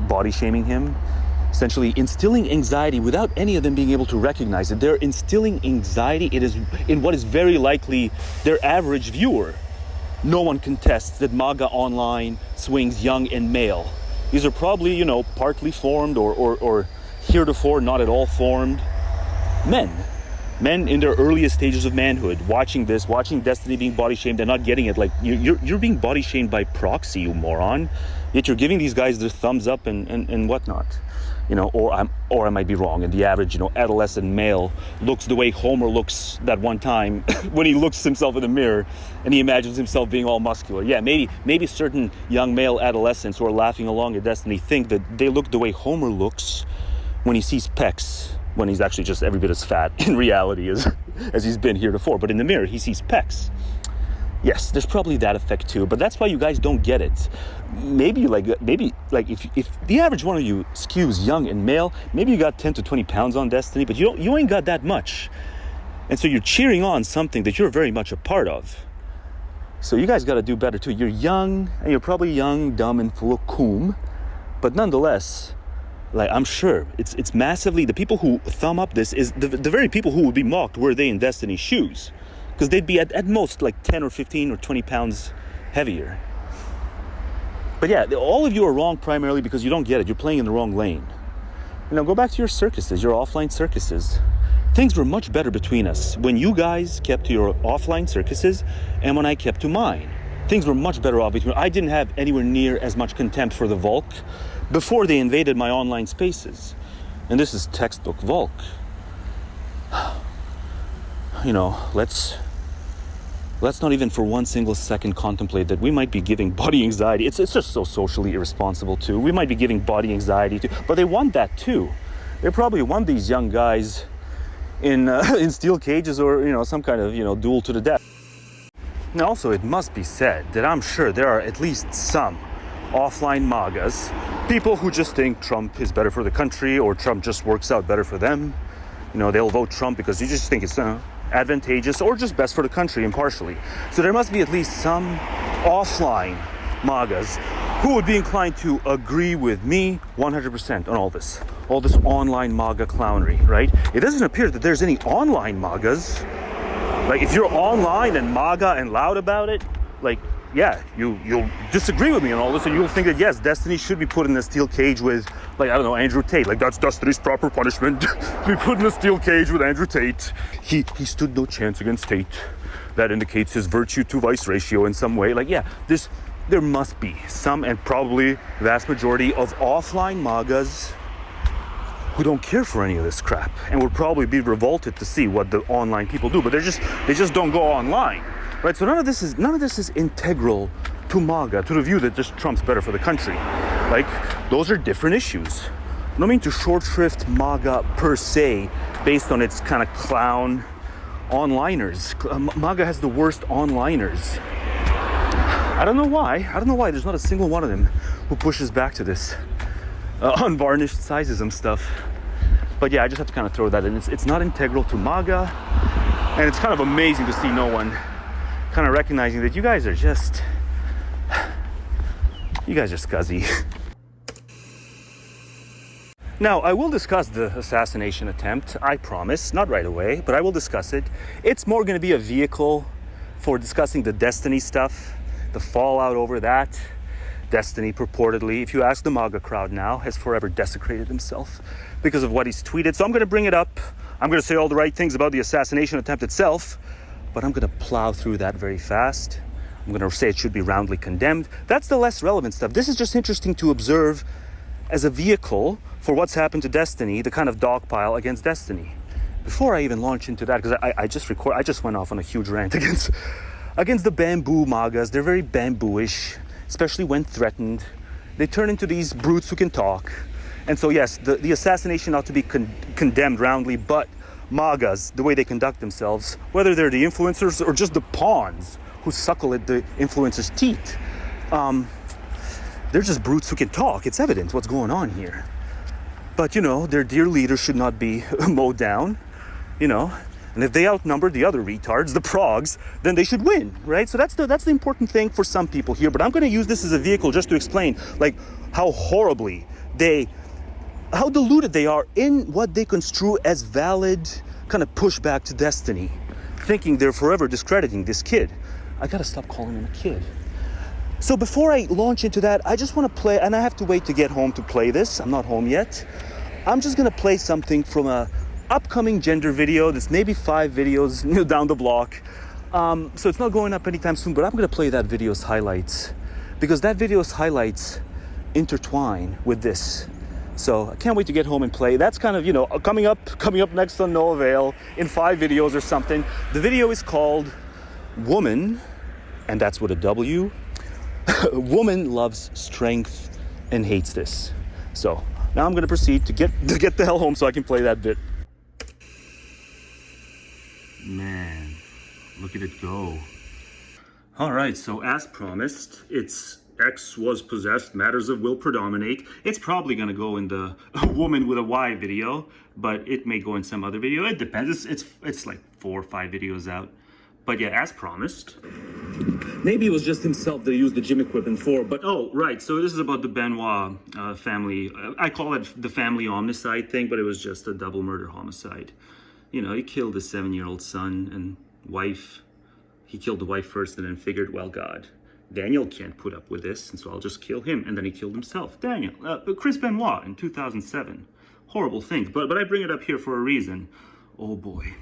body shaming him, essentially instilling anxiety without any of them being able to recognize it. They're instilling anxiety. It is in what is very likely their average viewer. No one contests that MAGA online swings young and male. These are probably, you know, partly formed or heretofore not at all formed men in their earliest stages of manhood, watching Destiny being body shamed and not getting it. Like you're being body shamed by proxy, you moron. Yet you're giving these guys their thumbs up and whatnot, you know. Or I might be wrong. And the average, you know, adolescent male looks the way Homer looks that one time when he looks himself in the mirror and he imagines himself being all muscular. Yeah, maybe certain young male adolescents who are laughing along at Destiny think that they look the way Homer looks when he sees pecs, when he's actually just every bit as fat in reality as he's been heretofore. But in the mirror, he sees pecs. Yes, there's probably that effect too, but that's why you guys don't get it. Maybe if the average one of you skews young and male, maybe you got 10 to 20 pounds on Destiny, but you ain't got that much. And so you're cheering on something that you're very much a part of. So you guys got to do better too. You're young, and you're probably young, dumb, and Full-Of-Coom, but nonetheless, like, I'm sure it's massively, the people who thumb up this is the very people who would be mocked were they in Destiny's shoes. Because they'd be at most like 10 or 15 or 20 pounds heavier. But yeah, all of you are wrong primarily because you don't get it. You're playing in the wrong lane. You know, go back to your circuses, your offline circuses. Things were much better between us when you guys kept to your offline circuses and when I kept to mine. Things were much better off between. I didn't have anywhere near as much contempt for the Volk before they invaded my online spaces. And this is textbook Volk. You know, let's not even for one single second contemplate that we might be giving body anxiety. It's just so socially irresponsible too. We might be giving body anxiety too, but they want that too. They probably want these young guys in steel cages or, you know, some kind of, you know, duel to the death. Now also, it must be said that I'm sure there are at least some offline MAGAs, people who just think Trump is better for the country or Trump just works out better for them. You know, they'll vote Trump because you just think it's advantageous or just best for the country impartially. So there must be at least some offline MAGAs who would be inclined to agree with me 100% on all this online MAGA clownery, right? It doesn't appear that there's any online MAGAs. Like, if you're online and MAGA and loud about it, like, yeah, you'll disagree with me on all this, and you'll think that, yes, Destiny should be put in a steel cage with, like, I don't know, Andrew Tate. Like, that's Destiny's proper punishment, to be put in a steel cage with Andrew Tate. He stood no chance against Tate. That indicates his virtue to vice ratio in some way. Like, yeah, there must be some, and probably vast majority of offline MAGAs who don't care for any of this crap and would probably be revolted to see what the online people do, but they just don't go online. Right, so none of this is integral to MAGA, to the view that just Trump's better for the country. Like, those are different issues. I don't mean to short shrift MAGA per se, based on its kind of clown onliners. MAGA has the worst onliners. I don't know why. I don't know why there's not a single one of them who pushes back to this unvarnished sizeism stuff. But yeah, I just have to kind of throw that in. It's not integral to MAGA, and it's kind of amazing to see no one kind of recognizing that you guys are scuzzy. Now, I will discuss the assassination attempt, I promise, not right away, but I will discuss it. It's more going to be a vehicle for discussing the Destiny stuff, the fallout over that. Destiny, purportedly, if you ask the MAGA crowd now, has forever desecrated himself because of what he's tweeted. So I'm going to bring it up. I'm going to say all the right things about the assassination attempt itself, but I'm going to plow through that very fast. I'm going to say it should be roundly condemned. That's the less relevant stuff. This is just interesting to observe as a vehicle for what's happened to Destiny, the kind of dogpile against Destiny. Before I even launch into that, because I just went off on a huge rant against the bamboo MAGAs. They're very bambooish, especially when threatened. They turn into these brutes who can talk. And so yes, the assassination ought to be condemned roundly, but MAGAs, the way they conduct themselves, whether they're the influencers or just the pawns who suckle at the influencers' teat, they're just brutes who can talk. It's evident what's going on here. But, you know, their dear leaders should not be mowed down, you know. And if they outnumber the other retards, the progs, then they should win, right? So that's the important thing for some people here. But I'm going to use this as a vehicle just to explain, like, how deluded they are in what they construe as valid kind of pushback to Destiny, thinking they're forever discrediting this kid. I got to stop calling him a kid. So before I launch into that, I just want to play, and I have to wait to get home to play this. I'm not home yet. I'm just going to play something from a upcoming gender video. There's maybe 5 videos down the block. So it's not going up anytime soon, but I'm going to play that video's highlights because that video's highlights intertwine with this. So I can't wait to get home and play. That's kind of, you know, coming up next on No Avail in 5 videos or something. The video is called Woman, and that's with a W. Woman loves strength and hates this. So now I'm going to proceed to get the hell home so I can play that bit. Man, look at it go. All right, so as promised, it's X was possessed, matters of will predominate. It's probably going to go in the woman with a Y video, but it may go in some other video. It depends. It's like 4 or 5 videos out. But yeah, as promised. Maybe it was just himself that used the gym equipment for, but oh, right. So this is about the Benoit family. I call it the family homicide thing, but it was just a double murder homicide. You know, he killed his 7-year-old son and wife. He killed the wife first and then figured, well, God, Daniel can't put up with this, and so I'll just kill him. And then he killed himself. Daniel, Chris Benoit in 2007. Horrible thing, but I bring it up here for a reason. Oh boy.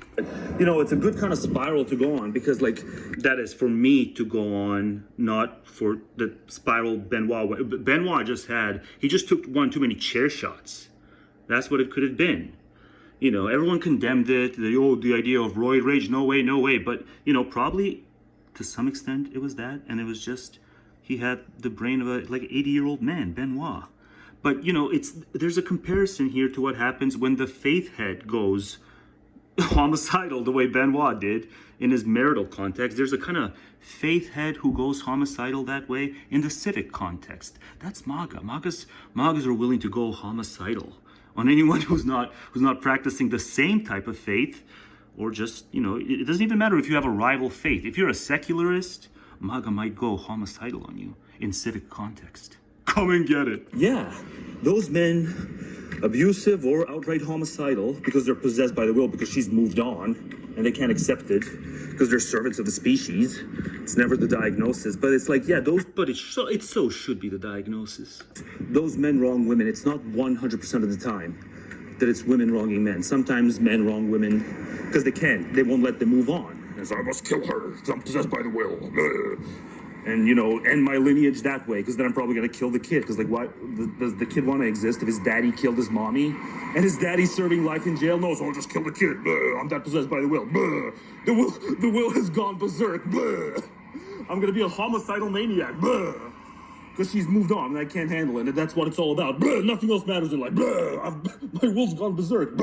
You know, it's a good kind of spiral to go on because, like, that is for me to go on, not for the spiral Benoit. Benoit he just took one too many chair shots. That's what it could have been. You know, everyone condemned it. The idea of roid rage, no way. But, you know, probably to some extent it was that. And it was just, he had the brain of a, like, 80-year-old man, Benoit. But, you know, there's a comparison here to what happens when the faith head goes homicidal the way Benoit did in his marital context. There's a kind of faith head who goes homicidal that way in the civic context. That's MAGA. MAGAs are willing to go homicidal on anyone who's not practicing the same type of faith, or just, you know, it doesn't even matter if you have a rival faith. If you're a secularist, MAGA might go homicidal on you in civic context. Come and get it. Yeah, those men, abusive or outright homicidal because they're possessed by the will because she's moved on and they can't accept it because they're servants of the species. It's never the diagnosis, but it's like, yeah, but it so should be the diagnosis. Those men wrong women. It's not 100% of the time that it's women wronging men. Sometimes men wrong women because they won't let them move on. As I must kill her because I'm possessed by the will. And, you know, end my lineage that way, because then I'm probably going to kill the kid. Because, like, why does the kid want to exist if his daddy killed his mommy? And his daddy's serving life in jail? No, so I'll just kill the kid. I'm not possessed by the will. The will has gone berserk. I'm going to be a homicidal maniac. Because she's moved on and I can't handle it. And that's what it's all about. Nothing else matters in life. My will's gone berserk.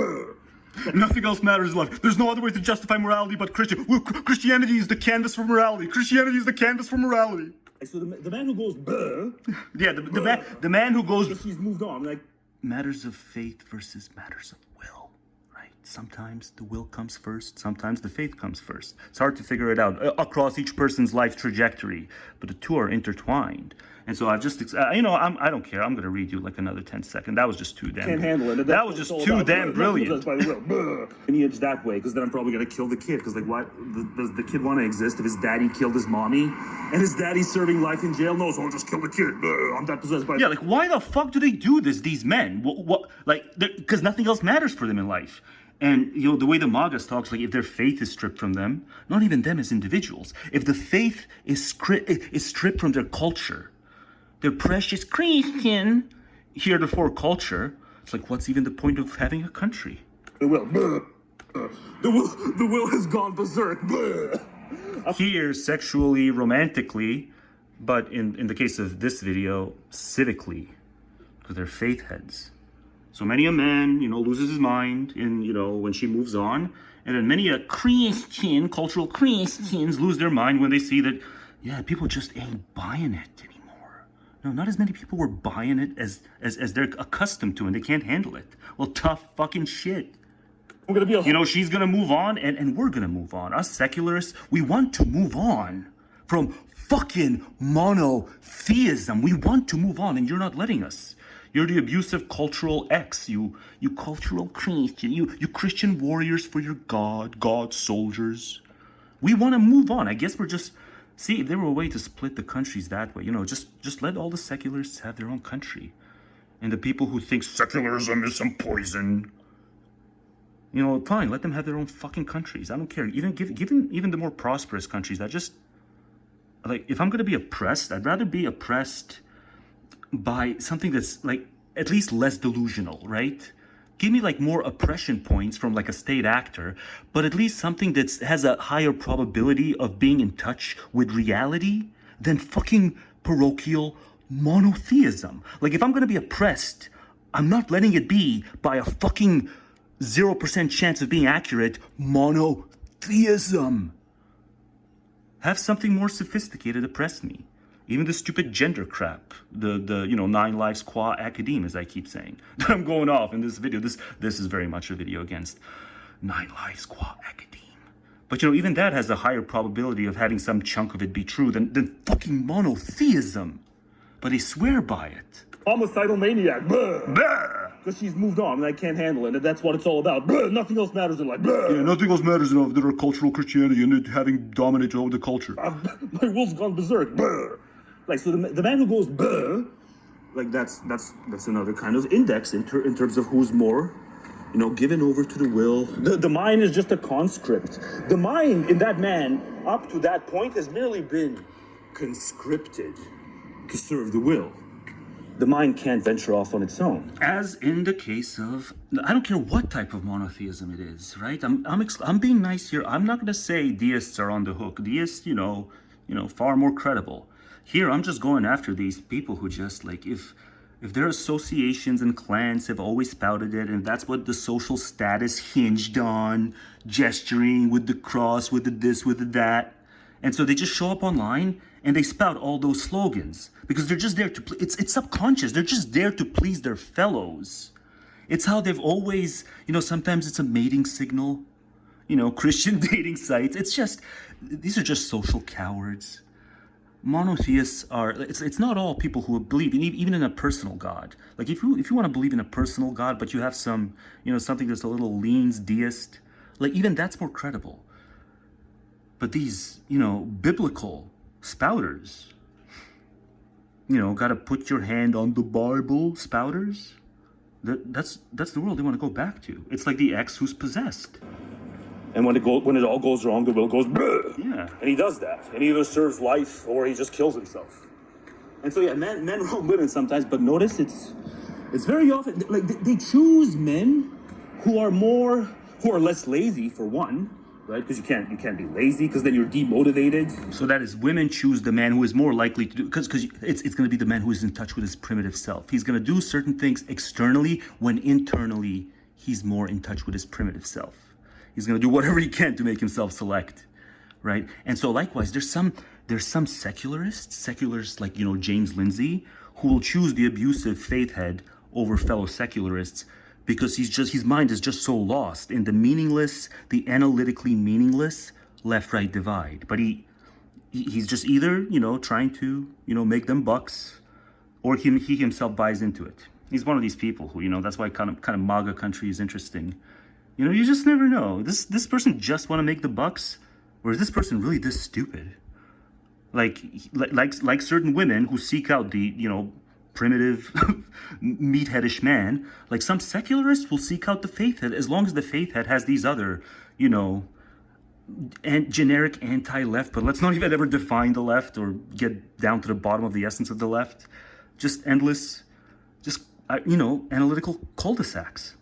Nothing else matters in life. There's no other way to justify morality but Christianity is the canvas for morality. Christianity is the canvas for morality. So the man who goes, "Buh," Yeah, the man who goes, she's moved on. Like, matters of faith versus matters of will, right? Sometimes the will comes first, sometimes the faith comes first. It's hard to figure it out across each person's life trajectory, but the two are intertwined. And so I've just, I don't care. I'm going to read you like another 10 seconds. That was just too damn. Can't handle it. That was just too damn brilliant. By the will, lineage that way, because then I'm probably going to kill the kid. Because like, why does the kid want to exist if his daddy killed his mommy, and his daddy's serving life in jail? No, so I'll just kill the kid. I'm that possessed by. Yeah, like why the fuck do they do this? These men, what like, because nothing else matters for them in life. And, the way the MAGAs talks, like, if their faith is stripped from them, not even them as individuals, if the faith is stripped from their culture, their precious Christian, heretofore culture, it's like, what's even the point of having a country? The will has gone berserk. Here, sexually, romantically, but in the case of this video, civically, because they're faith heads. So many a man, loses his mind when she moves on. And then many a cultural Christians lose their mind when they see that, people just ain't buying it anymore. No, not as many people were buying it as they're accustomed to, and they can't handle it. Well, tough fucking shit. We're gonna be she's gonna move on, and we're gonna move on. Us secularists, we want to move on from fucking monotheism. We want to move on, and you're not letting us. You're the abusive cultural X, you cultural Christian, you Christian warriors for your God soldiers. We want to move on. I guess we're just, see, if there were a way to split the countries that way, just let all the secularists have their own country. And the people who think secularism is some poison, fine, let them have their own fucking countries. I don't care. Even the more prosperous countries, if I'm going to be oppressed, I'd rather be oppressed by something that's like at least less delusional, right? Give me like more oppression points from like a state actor, but at least something that has a higher probability of being in touch with reality than fucking parochial monotheism. Like if I'm gonna be oppressed, I'm not letting it be by a fucking 0% chance of being accurate monotheism. Have something more sophisticated oppress me. Even the stupid gender crap, the 9 lives qua academe, as I keep saying. I'm going off in this video. This is very much a video against 9 lives qua academe. But even that has a higher probability of having some chunk of it be true than fucking monotheism. But they swear by it. Homicidal maniac. Because she's moved on and I can't handle it. And that's what it's all about. Nothing else matters in life. Yeah, nothing else matters in their cultural Christianity and it having dominated over the culture. My will's gone berserk. Like, so the man who goes, like, that's another kind of index in terms of who's more, given over to the will. The mind is just a conscript. The mind in that man, up to that point, has merely been conscripted to serve the will. The mind can't venture off on its own. As in the case of, I don't care what type of monotheism it is, right? I'm being nice here. I'm not going to say deists are on the hook. Deists, far more credible. Here, I'm just going after these people who just, like, if their associations and clans have always spouted it, and that's what the social status hinged on, gesturing with the cross, with the this, with the that, and so they just show up online and they spout all those slogans because they're just there to, it's subconscious, they're just there to please their fellows. It's how they've always, sometimes it's a mating signal, Christian dating sites. It's just, these are just social cowards. Monotheists are, it's not all people who believe even in a personal God. Like if you want to believe in a personal God, but you have some, something that's a little leans deist, like even that's more credible. But these, biblical spouters, got to put your hand on the Bible spouters. That's the world they want to go back to. It's like the ex who's possessed. And when it all goes wrong, the will goes, yeah. And he does that. And he either serves life or he just kills himself. And so, men wrong women sometimes, but notice it's very often, like, they choose men who are less lazy, for one, right? Because you can't be lazy, because then you're demotivated. So that is, women choose the man who is more likely to do, because it's going to be the man who is in touch with his primitive self. He's going to do certain things externally when internally he's more in touch with his primitive self. He's going to do whatever he can to make himself select, right? And so likewise, there's some there's some secularists like, James Lindsay, who will choose the abusive faith head over fellow secularists because his mind is just so lost in the meaningless, the analytically meaningless left-right divide. But he's just either, trying to, make them bucks, or he himself buys into it. He's one of these people who, that's why kind of MAGA country is interesting. You just never know. This person just want to make the bucks, or is this person really this stupid? Like certain women who seek out the, primitive, meatheadish man, like some secularists will seek out the faith head as long as the faith head has these other, and generic anti-left, but let's not even ever define the left or get down to the bottom of the essence of the left. Just endless, analytical cul-de-sacs.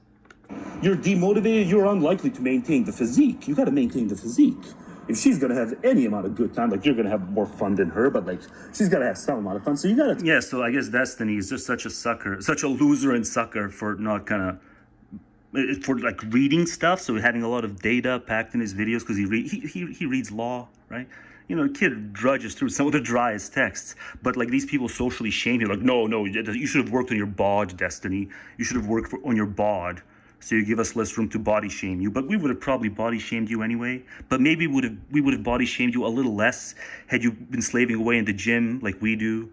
You're demotivated, you're unlikely to maintain the physique. You gotta maintain the physique. If she's gonna have any amount of good time, like you're gonna have more fun than her, but like she's gotta have some amount of fun. So you gotta. Yeah, so I guess Destiny is just such a sucker, such a loser and sucker for not for like reading stuff. So having a lot of data packed in his videos because he reads law, right? Kid drudges through some of the driest texts, but like these people socially shame him. Like, no, you should have worked on your bod, Destiny. You should have worked on your bod. So you give us less room to body shame you, but we would have probably body shamed you anyway. But maybe we would have body shamed you a little less had you been slaving away in the gym like we do.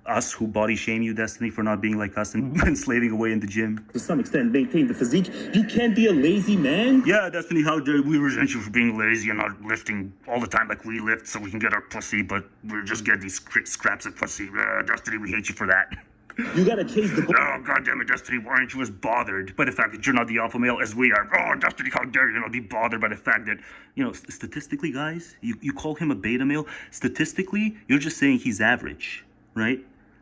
Us who body shame you, Destiny, for not being like us and slaving away in the gym. To some extent, maintain the physique. You can't be a lazy man. Yeah, Destiny, how dare we resent you for being lazy and not lifting all the time like we lift so we can get our pussy, but we just get these scraps of pussy. Destiny, we hate you for that. You gotta chase the. Oh, goddamn it, Destiny, why aren't you as bothered by the fact that you're not the alpha male as we are? Oh, Destiny, how dare you not be bothered by the fact that, statistically, guys, you call him a beta male. Statistically, you're just saying he's average, right?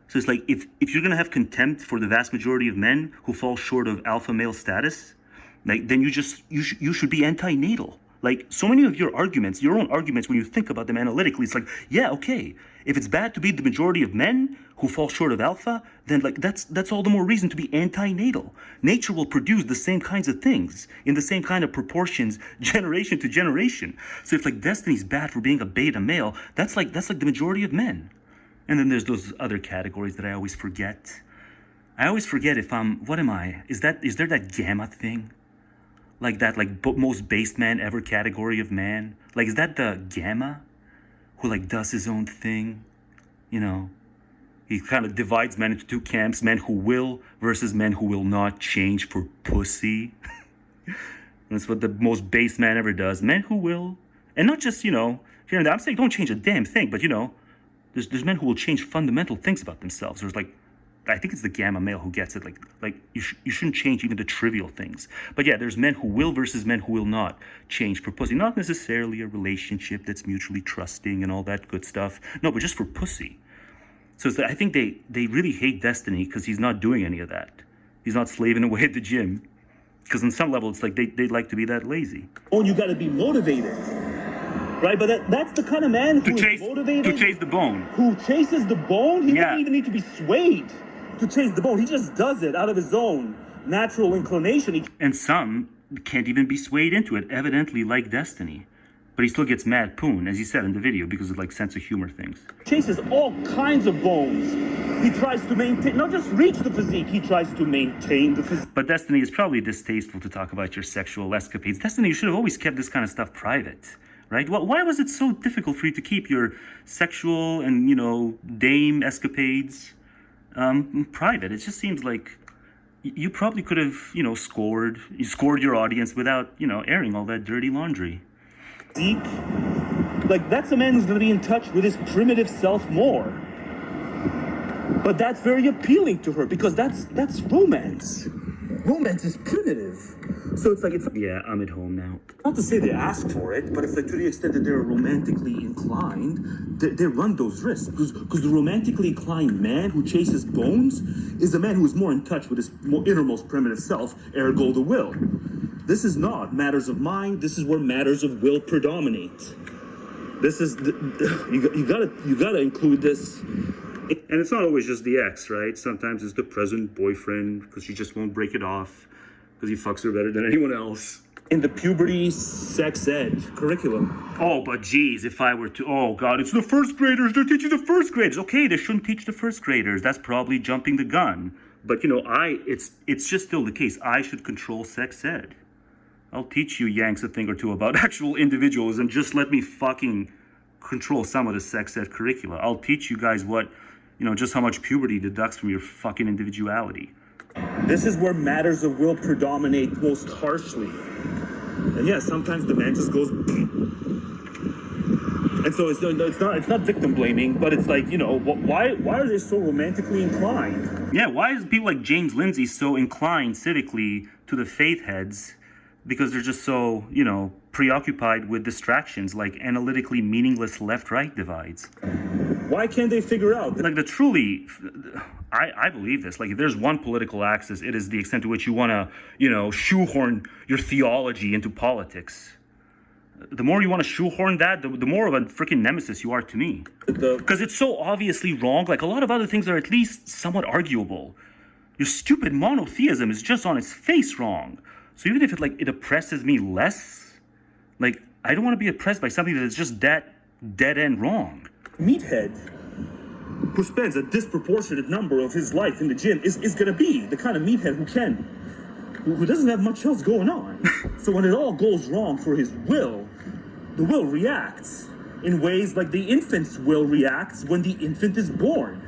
So it's like, if you're gonna have contempt for the vast majority of men who fall short of alpha male status, like, then you should be anti-natal. Like, so many of your arguments, your own arguments, when you think about them analytically, it's like, yeah, okay, if it's bad to be the majority of men who fall short of alpha, then like that's all the more reason to be anti-natal. Nature will produce the same kinds of things in the same kind of proportions, generation to generation. So if like Destiny's bad for being a beta male, that's like the majority of men. And then there's those other categories that I always forget. I always forget if what am I? Is there that gamma thing? Like that, most based man ever category of man? Like, is that the gamma who like does his own thing? He kind of divides men into two camps, men who will versus men who will not change for pussy. That's what the most base man ever does. Men who will, and not just, here and there. I'm saying don't change a damn thing, but there's men who will change fundamental things about themselves. There's like, I think it's the gamma male who gets it. Like you shouldn't change even the trivial things. But yeah, there's men who will versus men who will not change for pussy. Not necessarily a relationship that's mutually trusting and all that good stuff. No, but just for pussy. So I think they really hate Destiny because he's not doing any of that. He's not slaving away at the gym. Because on some level, it's like they like to be that lazy. Oh, you got to be motivated. Right, but that's the kind of man who is motivated. To chase the bone. Who chases the bone? He doesn't even need to be swayed to chase the bone. He just does it out of his own natural inclination. And some can't even be swayed into it, evidently like Destiny. But he still gets mad Poon, as he said in the video, because of like sense of humor things. Chases all kinds of bones. He tries to maintain, not just reach the physique, he tries to maintain the physique. But Destiny is probably distasteful to talk about your sexual escapades. Destiny, you should have always kept this kind of stuff private. Right? Why was it so difficult for you to keep your sexual and, dame escapades private? It just seems like you probably could have, scored your audience without, airing all that dirty laundry. Deep. Like, that's a man who's going to be in touch with his primitive self more. But that's very appealing to her because that's romance. Romance is primitive. So it's yeah, I'm at home now. Not to say they ask for it, but it's like to the extent that they're romantically inclined, they run those risks. Because the romantically inclined man who chases bones is a man who is more in touch with his innermost primitive self, ergo the will. This is not matters of mind. This is where matters of will predominate. This is you gotta include this. And it's not always just the ex, right? Sometimes it's the present boyfriend because she just won't break it off because he fucks her better than anyone else. in the puberty sex ed curriculum. Oh, but geez, if I were to, oh God, it's the first graders, they're teaching the first graders. Okay, they shouldn't teach the first graders. That's probably jumping the gun. But you know, it's just still the case. I should control sex ed. I'll teach you Yanks a thing or two about actual individualism. Just let me fucking control some of the sex ed curricula. I'll teach you guys what, you know, just how much puberty deducts from your fucking individuality. This is where matters of will predominate most harshly. And yeah, sometimes the man just goes. And so it's not victim blaming, but it's like, you know, why are they so romantically inclined? Yeah, why is people like James Lindsay so inclined civically to the faith heads? Because they're just so, you know, preoccupied with distractions like analytically meaningless left-right divides. Why can't they figure out? Like I believe this. Like if there's one political axis, it is the extent to which you want to, you know, shoehorn your theology into politics. The more you want to shoehorn that, the more of a freaking nemesis you are to me. Because it's so obviously wrong. Like a lot of other things are at least somewhat arguable. Your stupid monotheism is just on its face wrong. So even if it oppresses me less, like I don't want to be oppressed by something that is just that dead end wrong. Meathead who spends a disproportionate number of his life in the gym is going to be the kind of meathead who doesn't have much else going on. So when it all goes wrong for his will, the will reacts in ways like the infant's will reacts when the infant is born.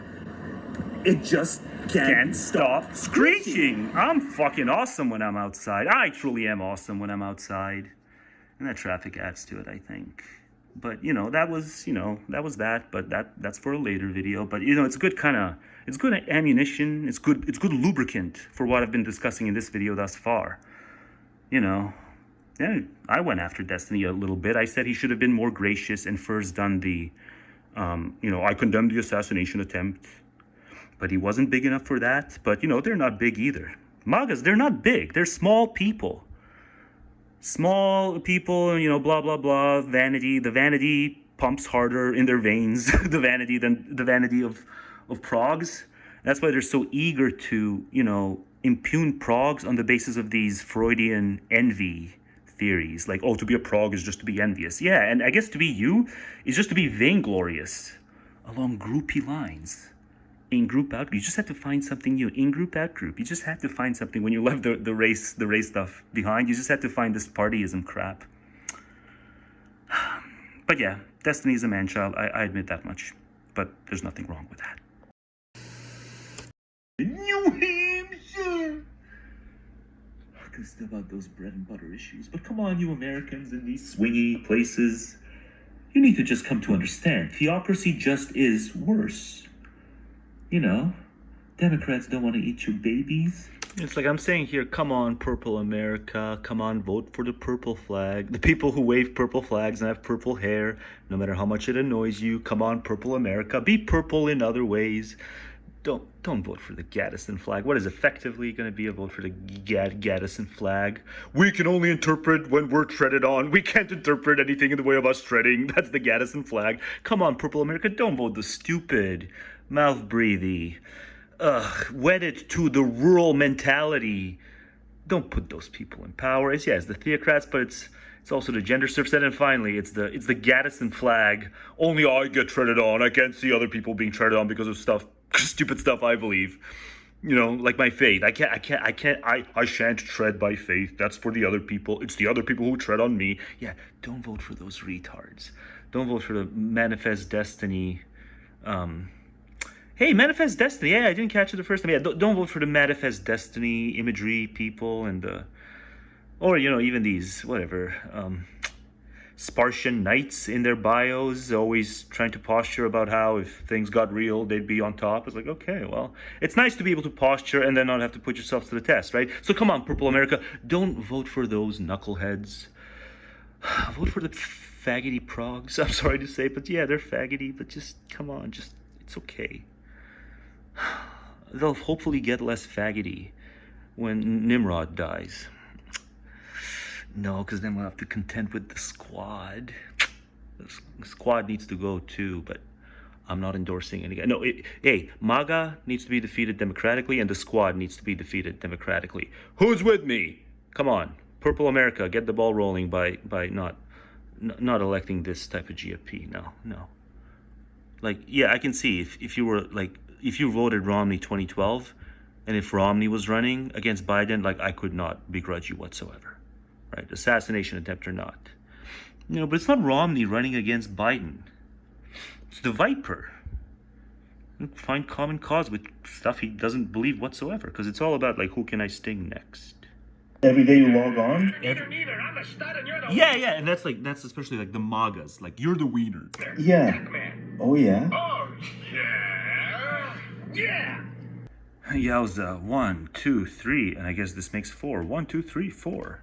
It just can't stop screeching. I'm fucking awesome when I'm outside. I truly am awesome when I'm outside. And that traffic adds to it, I think. But, you know, that was that, but that's for a later video. But, you know, it's good ammunition. It's good lubricant for what I've been discussing in this video thus far. You know, yeah, I went after Destiny a little bit. I said he should have been more gracious and first done the, you know, I condemned the assassination attempt. But he wasn't big enough for that. But, you know, they're not big either. MAGAs, they're not big. They're small people. Small people, you know, blah, blah, blah, vanity. The vanity pumps harder in their veins, the vanity than the vanity of progs. That's why they're so eager to, you know, impugn progs on the basis of these Freudian envy theories. Like, oh, to be a prog is just to be envious. Yeah, and I guess to be you is just to be vainglorious along groupie lines. In group, out group. You just have to find something new. In group, out group. You just have to find something when you left the race stuff behind. You just have to find this partyism crap. But yeah, Destiny is a man-child. I admit that much. But there's nothing wrong with that. New Hampshire! Just about those bread and butter issues. But come on, you Americans in these swingy places. You need to just come to understand. Theocracy just is worse. You know, Democrats don't want to eat your babies. It's like I'm saying here, come on, purple America, come on, vote for the purple flag. The people who wave purple flags and have purple hair, no matter how much it annoys you, come on, purple America, be purple in other ways. Don't vote for the Gaddison flag. What is effectively going to be a vote for the Gaddison flag? We can only interpret when we're treaded on. We can't interpret anything in the way of us treading. That's the Gaddison flag. Come on, purple America, don't vote the stupid, mouth-breathy, wedded to the rural mentality. Don't put those people in power. It's the theocrats, but it's also the gender surfs. And then finally, it's the Gaddison flag. Only I get treaded on. I can't see other people being treaded on because of stupid stuff I believe. You know, like my faith. I shan't tread by faith. That's for the other people. It's the other people who tread on me. Yeah, don't vote for those retards. Don't vote for the Manifest Destiny. Hey, Manifest Destiny. Yeah, I didn't catch it the first time. Yeah, don't vote for the Manifest Destiny Imagery people and or, you know, even these, whatever, Spartian knights in their bios, always trying to posture about how if things got real, they'd be on top. It's like, okay, well, it's nice to be able to posture and then not have to put yourself to the test, right? So come on, Purple America, don't vote for those knuckleheads. Vote for the faggoty progs. I'm sorry to say, but yeah, they're faggoty, but just, come on, just, it's okay. They'll hopefully get less faggoty when Nimrod dies. No, because then we'll have to contend with the squad. The squad needs to go too, but I'm not endorsing any guy. No, hey, MAGA needs to be defeated democratically, and the squad needs to be defeated democratically. Who's with me? Come on. Purple America, get the ball rolling by not electing this type of GFP. No. Like, yeah, I can see if you were like, if you voted Romney 2012, and if Romney was running against Biden, like, I could not begrudge you whatsoever, right? Assassination attempt or not. You know, but it's not Romney running against Biden. It's the Viper. Find common cause with stuff he doesn't believe whatsoever, because it's all about, like, who can I sting next? Every day you log on? Neither. I'm the stud and you're the Yeah, and that's especially like the MAGAs. Like, you're the wiener. Yeah. man. Oh, yeah? Oh, yeah. Yeah. Yowza, 1, 2, 3, and I guess this makes 4. 1, 2, 3, 4.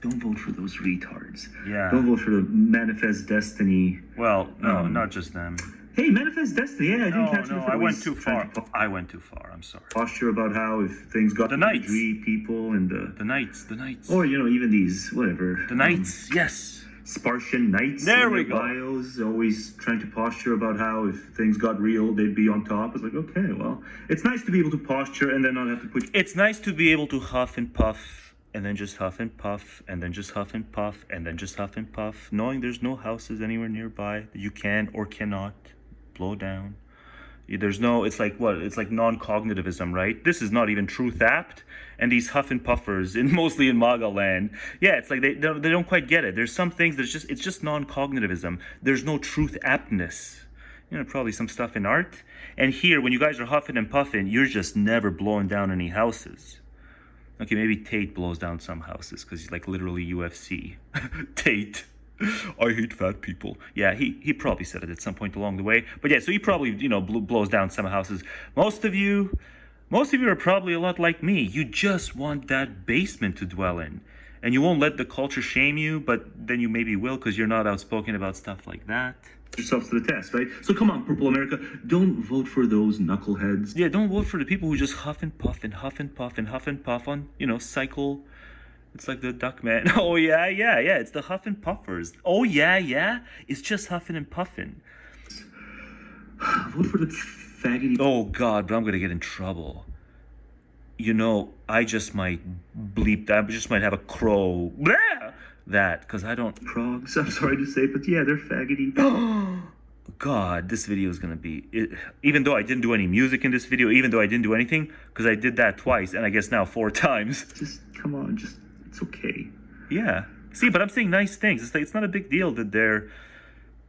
Don't vote for those retards. Yeah. Don't vote for the Manifest Destiny. Well, no, not just them. Hey, Manifest Destiny. Yeah, I didn't catch No, I went too far. I went too far. I'm sorry. Posture about how if things got The Knights. Imagery people and The Knights. or you know, even these whatever. The Knights. Yes. Spartian Knights. There in we their go. Bios always trying to posture about how if things got real, they'd be on top. It's like, okay, well, it's nice to be able to posture and then not have to put. It's nice to be able to huff and puff, and then just huff and puff, and then just huff and puff, and then just huff and puff, knowing there's no houses anywhere nearby that you can or cannot blow down. There's no, it's like what? It's like non-cognitivism, right? This is not even truth apt. And these huff and puffers, mostly in MAGA land, yeah, it's like they don't quite get it. There's some things that's it's just non-cognitivism. There's no truth aptness. You know, probably some stuff in art. And here, when you guys are huffing and puffing, you're just never blowing down any houses. Okay, maybe Tate blows down some houses because he's like literally UFC. Tate. I hate fat people. Yeah, he probably said it at some point along the way. But yeah, so he probably, you know, blows down some houses. Most of you are probably a lot like me. You just want that basement to dwell in. And you won't let the culture shame you, but then you maybe will because you're not outspoken about stuff like that. Yourselves to the test, right? So come on, Purple America, don't vote for those knuckleheads. Yeah, don't vote for the people who just huff and puff and huff and puff and huff and puff on, you know, cycle. It's like the duck man. Oh, yeah. It's the huff and puffers. Oh, yeah. It's just huffing and puffing. Vote for the faggoty. Oh, God, but I'm going to get in trouble. You know, I just might bleep that. I just might have a crow. Blah! That, because I don't... Frogs, I'm sorry to say, but yeah, they're faggoty. God, this video is going to be... even though I didn't do any music in this video, even though I didn't do anything, because I did that twice, and I guess now 4 times. Just, come on, it's okay. Yeah. See, but I'm saying nice things. It's like, it's not a big deal that they're,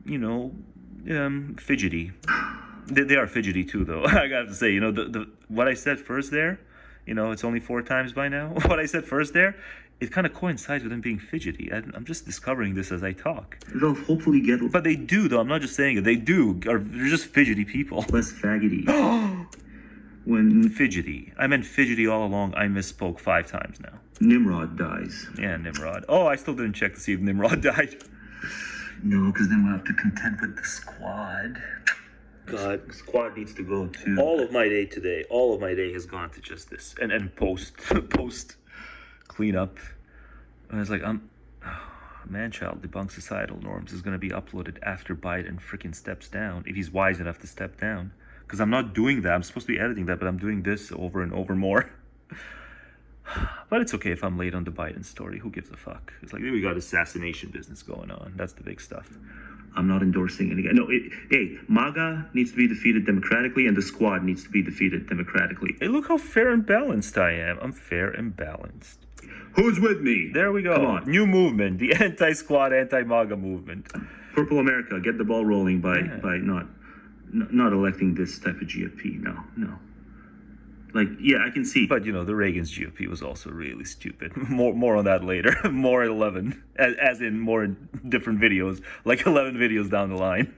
you know, fidgety. They are fidgety too, though. I got to say, you know, the what I said first there, you know, it's only 4 times by now. What I said first there, it kind of coincides with them being fidgety. I'm just discovering this as I talk. They'll hopefully get... But they do, though. I'm not just saying it. They do. They're just fidgety people. less faggoty. When Fidgety. I meant fidgety all along. I misspoke 5 times now. Nimrod dies. Yeah, Nimrod. Oh, I still didn't check to see if Nimrod died. No, because then we'll have to contend with the squad. God. The squad needs to go too. All of my day today, has gone to just this. And post cleanup. And it's like, Man-Child Debunks Societal Norms is going to be uploaded after Biden freaking steps down, if he's wise enough to step down. Because I'm not doing that. I'm supposed to be editing that, but I'm doing this over and over more. But it's okay if I'm late on the Biden story. Who gives a fuck? It's like, we got assassination business going on. That's the big stuff. I'm not endorsing any guy. No, hey, MAGA needs to be defeated democratically, and the squad needs to be defeated democratically. Hey, look how fair and balanced I am. I'm fair and balanced. Who's with me? There we go. Come on. New movement. The anti-squad, anti-MAGA movement. Purple America, get the ball rolling by not electing this type of GFP. No. Like, yeah, I can see. But, you know, the Reagan's GOP was also really stupid. More on that later. More at 11. As in more in different videos. Like 11 videos down the line.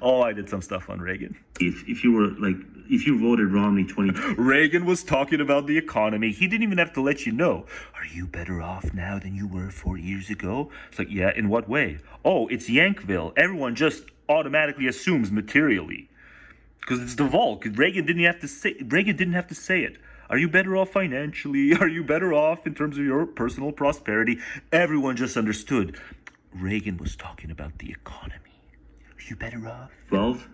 Oh, I did some stuff on Reagan. If you voted Romney 20... Reagan was talking about the economy. He didn't even have to let you know. Are you better off now than you were 4 years ago? It's like, yeah, in what way? Oh, it's Yankville. Everyone just automatically assumes materially. Because it's the Volk. Reagan didn't have to say it. Are you better off financially? Are you better off in terms of your personal prosperity? Everyone just understood. Reagan was talking about the economy. you better off. 12.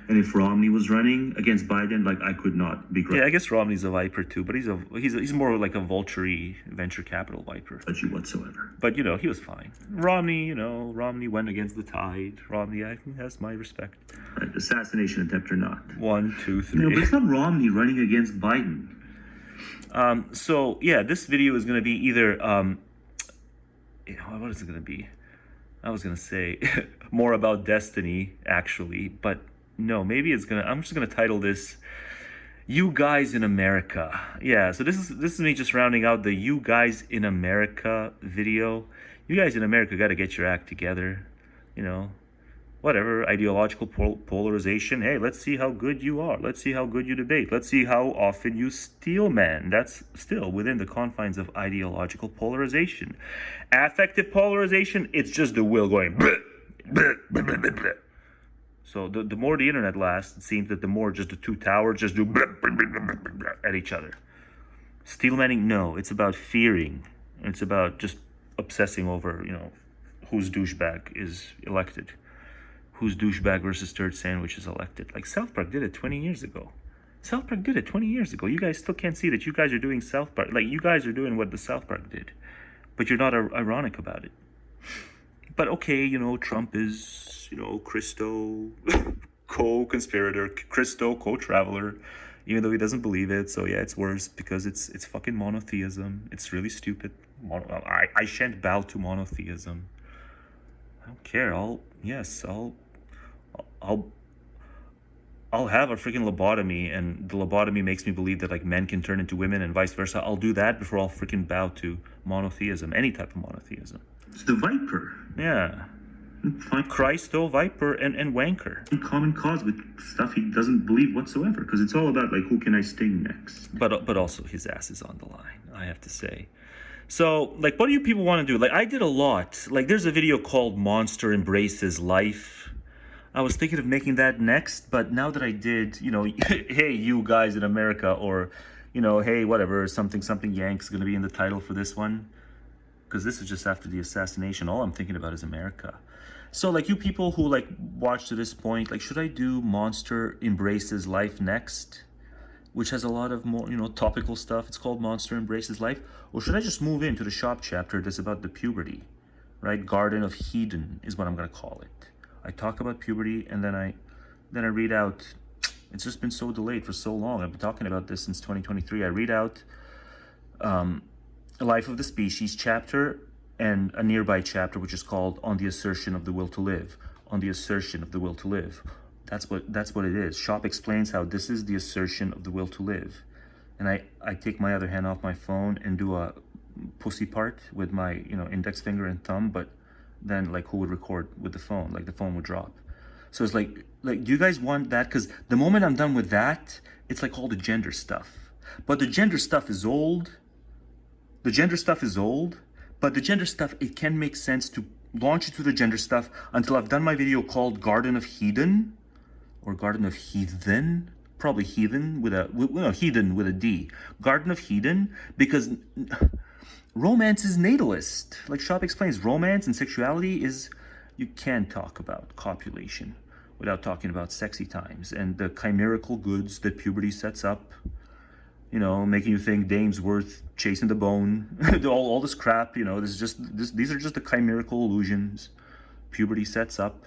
And if Romney was running against Biden, like, I could not be Yeah, I guess Romney's a viper too, but he's more like a vulture-y venture capital viper. you whatsoever. But, you know, he was fine. Romney, you know, Romney went against the tide. Romney, I think, has my respect. Right, assassination attempt or not. 1, 2, 3. No, but it's not Romney running against Biden. So, yeah, this video is going to be either, what is it going to be? I was going to say more about destiny, actually, but no, maybe I'm just going to title this You Guys in America. Yeah, so this is me just rounding out the You Guys in America video. You guys in America got to get your act together, you know. Whatever, ideological polarization. Hey, let's see how good you are. Let's see how good you debate. Let's see how often you steal man. That's still within the confines of ideological polarization. Affective polarization, it's just the will going bleh, bleh, bleh, bleh, bleh, bleh. So the more the internet lasts, it seems that the more just the two towers just do bleh, bleh, bleh, bleh, bleh, bleh, at each other. Steel manning, no. It's about fearing. It's about just obsessing over, you know, whose douchebag is elected. Whose douchebag versus third sandwich is elected. Like South Park did it 20 years ago. South Park did it 20 years ago. You guys still can't see that you guys are doing South Park. Like, you guys are doing what the South Park did. But you're not ironic about it. But okay, you know, Trump is, you know, Christo, co-conspirator, Christo, co-traveler, even though he doesn't believe it. So yeah, it's worse because it's fucking monotheism. It's really stupid. I shan't bow to monotheism. I don't care. I'll have a freaking lobotomy, and the lobotomy makes me believe that like men can turn into women and vice versa. I'll do that before I'll freaking bow to monotheism, any type of monotheism. It's the Viper. Yeah. Find Christo, Viper, and Wanker. common cause with stuff he doesn't believe whatsoever, because it's all about like, who can I sting next? But also his ass is on the line, I have to say. So, like, what do you people want to do? Like, I did a lot. Like, there's a video called Monster Embraces Life. I was thinking of making that next, but now that I did, you know, hey, you guys in America, or, you know, hey, whatever, something Yanks going to be in the title for this one. Because this is just after the assassination. All I'm thinking about is America. So, like, you people who, like, watch to this point, like, should I do Monster Embraces Life next? Which has a lot of more, you know, topical stuff. It's called Monster Embraces Life. Or should I just move into the shop chapter that's about the puberty, right? Garden of Hedon is what I'm going to call it. I talk about puberty, and then I read out, it's just been so delayed for so long. I've been talking about this since 2023. I read out Life of the Species chapter and a nearby chapter, which is called On the Assertion of the Will to Live. On the Assertion of the Will to Live. That's what it is. Shop explains how this is the assertion of the will to live. And I take my other hand off my phone and do a pussy part with my, you know, index finger and thumb, but then like who would record with the phone? Like the phone would drop. So it's like do you guys want that? Because the moment I'm done with that, it's like all the gender stuff. But the gender stuff is old. But the gender stuff, it can make sense to launch into the gender stuff until I've done my video called Garden of Hedon. Or Garden of Heathen, probably Heathen with Heathen with a D. Garden of Hedon, because romance is natalist. Like Shop explains, romance and sexuality is, you can't talk about copulation without talking about sexy times and the chimerical goods that puberty sets up. You know, making you think dame's worth chasing the bone, all this crap. You know, these are just the chimerical illusions puberty sets up.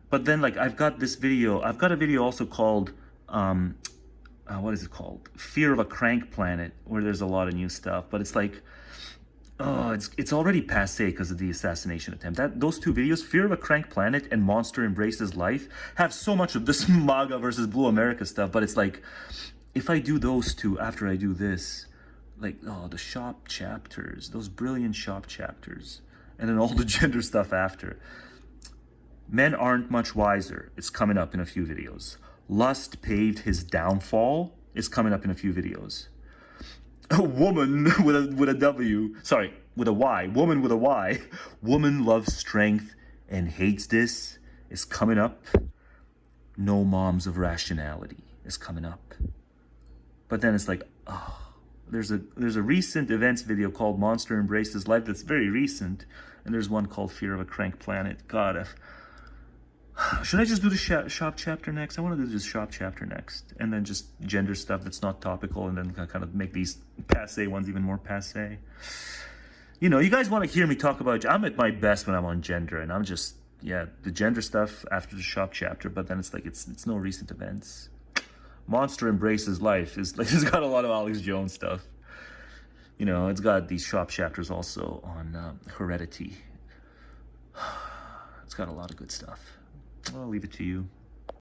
But then, like, I've got a video also called, what is it called? Fear of a Crank Planet, where there's a lot of new stuff. But it's like, it's already passé because of the assassination attempt. Those two videos, Fear of a Crank Planet and Monster Embraces Life, have so much of this MAGA versus Blue America stuff. But it's like, if I do those two after I do this, like, the shop chapters, those brilliant shop chapters, and then all the gender stuff after. Men aren't much wiser. It's coming up in a few videos. Lust paved his downfall is coming up in a few videos. A woman with a W, sorry, with a Y. Woman with a Y. Woman loves strength and hates this is coming up. No moms of rationality is coming up. But then it's like, there's a recent events video called Monster Embraces Life that's very recent, and there's one called Fear of a Crank Planet. God, Should I just do the shop chapter next? I want to do this shop chapter next, and then just gender stuff that's not topical, and then kind of make these passe ones even more passe. You know, you guys want to hear me talk about, I'm at my best when I'm on gender, and I'm just, yeah, the gender stuff after the shop chapter, but then it's like, it's no recent events. Monster Embraces Life is like, it's got a lot of Alex Jones stuff. You know, it's got these shop chapters also on Heredity. It's got a lot of good stuff. I'll leave it to you.